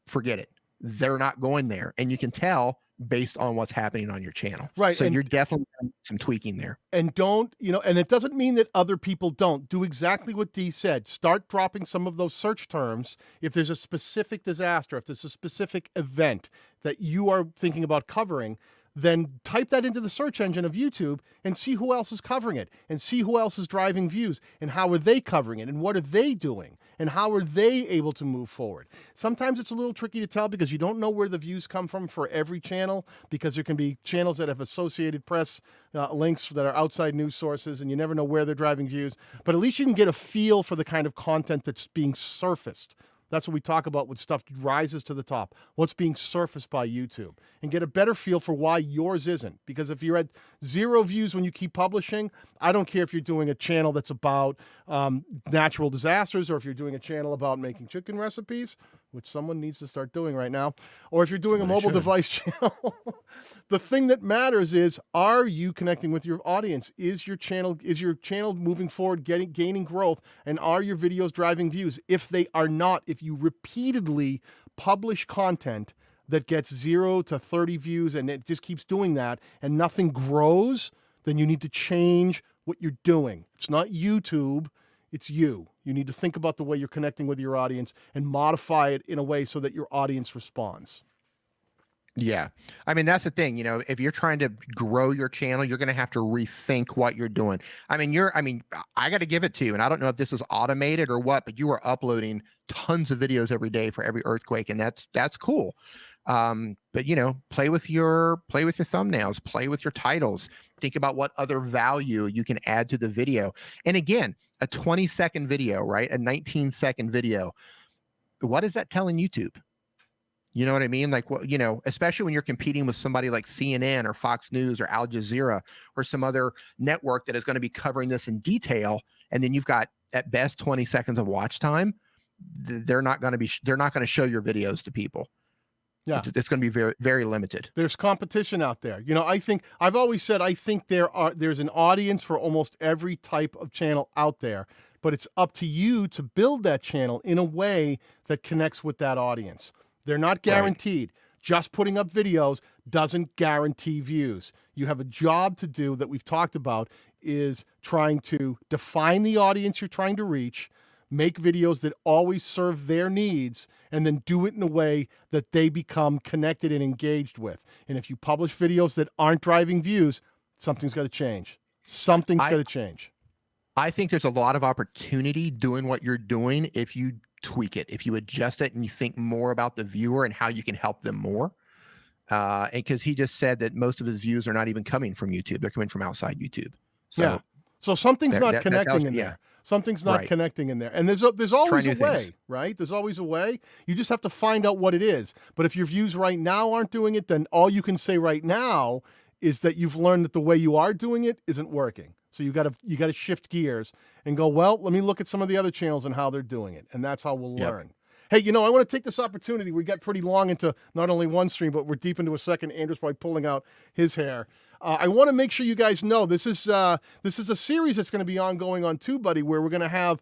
forget it. They're not going there. And you can tell based on what's happening on your channel. Right. So you're definitely doing some tweaking there. And don't, and it doesn't mean that other people don't. Do exactly what Dee said. Start dropping some of those search terms. If there's a specific disaster, if there's a specific event that you are thinking about covering, then type that into the search engine of YouTube and see who else is covering it and see who else is driving views and how are they covering it and what are they doing and how are they able to move forward. Sometimes it's a little tricky to tell because you don't know where the views come from for every channel, because there can be channels that have Associated Press links that are outside news sources and you never know where they're driving views, but at least you can get a feel for the kind of content that's being surfaced. That's what we talk about when stuff rises to the top, what's being surfaced by YouTube, and get a better feel for why yours isn't. Because if you're at 0 views when you keep publishing, I don't care if you're doing a channel that's about natural disasters, or if you're doing a channel about making chicken recipes, which someone needs to start doing right now, or if you're doing a mobile device channel. The thing that matters is, are you connecting with your audience? Is your channel moving forward, gaining growth, and are your videos driving views? If they are not, if you repeatedly publish content that gets 0 to 30 views and it just keeps doing that and nothing grows, then you need to change what you're doing. It's not YouTube, it's you. You need to think about the way you're connecting with your audience and modify it in a way so that your audience responds. Yeah. I mean, that's the thing, you know, if you're trying to grow your channel, you're going to have to rethink what you're doing. I mean, I got to give it to you. And I don't know if this is automated or what, but you are uploading tons of videos every day for every earthquake. And that's cool. But you know, play with your thumbnails, play with your titles, think about what other value you can add to the video. And again, a 20-second video, right? A 19-second video. What is that telling YouTube? You know what I mean? Like, what, you know, especially when you're competing with somebody like CNN or Fox News or Al Jazeera or some other network that is going to be covering this in detail. And then you've got at best 20 seconds of watch time. They're not going to show your videos to people. Yeah. It's going to be very, very limited. There's competition out there. You know, I've always said, I think there's an audience for almost every type of channel out there, but it's up to you to build that channel in a way that connects with that audience. They're not guaranteed. Right. Just putting up videos doesn't guarantee views. You have a job to do that we've talked about, is trying to define the audience you're trying to reach, make videos that always serve their needs, and then do it in a way that they become connected and engaged with. And if you publish videos that aren't driving views, something's got to change. Something's got to change. I think there's a lot of opportunity doing what you're doing if you tweak it, if you adjust it and you think more about the viewer and how you can help them more. And because he just said that most of his views are not even coming from YouTube. They're coming from outside YouTube. So, yeah. So something's not connecting in there. Something's not connecting in there. And there's always a way, right? There's always a way. You just have to find out what it is. But if your views right now aren't doing it, then all you can say right now is that you've learned that the way you are doing it isn't working. So you got to shift gears and go, well, let me look at some of the other channels and how they're doing it. And that's how we'll learn. Hey, you know, I want to take this opportunity. We got pretty long into not only one stream, but we're deep into a second. Andrew's probably pulling out his hair. I want to make sure you guys know this is a series that's going to be ongoing on TubeBuddy, where we're going to have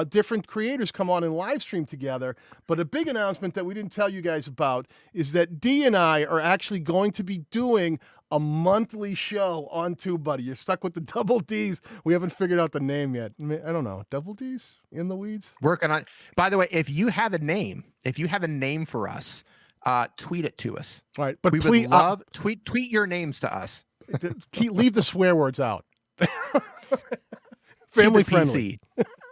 different creators come on and live stream together. But a big announcement that we didn't tell you guys about is that Dee and I are actually going to be doing a monthly show on TubeBuddy. You're stuck with the double D's. We haven't figured out the name yet. I don't know. Double D's in the weeds? Working on. By the way, if you have a name for us, tweet it to us. All right, but we would love tweet your names to us. Leave the swear words out. Family friendly.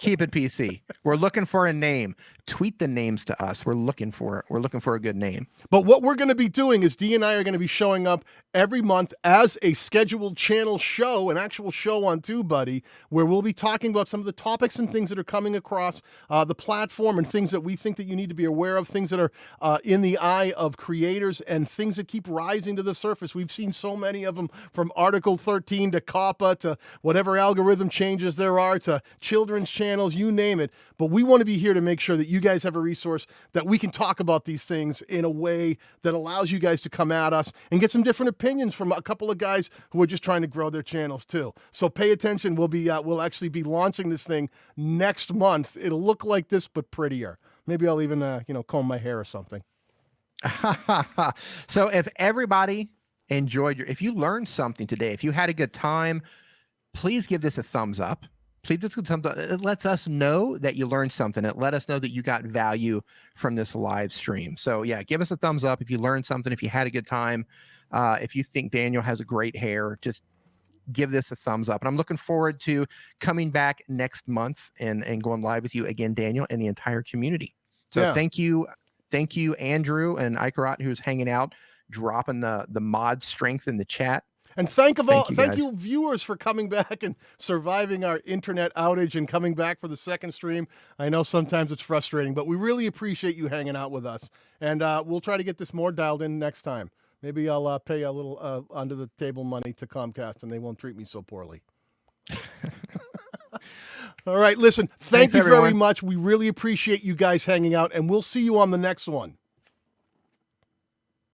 Keep it PC. We're looking for a name. Tweet the names to us. We're looking for a good name. But what we're going to be doing is Dee and I are going to be showing up every month as a scheduled channel show, an actual show on TubeBuddy, where we'll be talking about some of the topics and things that are coming across the platform, and things that we think that you need to be aware of, things that are in the eye of creators, and things that keep rising to the surface. We've seen so many of them, from Article 13 to COPPA to whatever algorithm changes there are to children's channels, you name it. But we want to be here to make sure that you guys have a resource that we can talk about these things in a way that allows you guys to come at us and get some different opinions from a couple of guys who are just trying to grow their channels too. So pay attention. We'll actually be launching this thing next month. It'll look like this, but prettier. Maybe I'll even comb my hair or something. So if everybody enjoyed if you learned something today, if you had a good time, please give this a thumbs up. Please give this a thumbs up. It lets us know that you learned something. It let us know that you got value from this live stream. So yeah, give us a thumbs up if you learned something, if you had a good time. If you think Daniel has a great hair, just give this a thumbs up. And I'm looking forward to coming back next month and going live with you again, Daniel, and the entire community. So thank you, Andrew and Icarat, who's hanging out, dropping the mod strength in the chat. And thank you viewers for coming back and surviving our internet outage and coming back for the second stream. I know sometimes it's frustrating, but we really appreciate you hanging out with us. And we'll try to get this more dialed in next time. Maybe I'll pay a little under the table money to Comcast and they won't treat me so poorly. All right, listen, thank you very much. We really appreciate you guys hanging out, and we'll see you on the next one.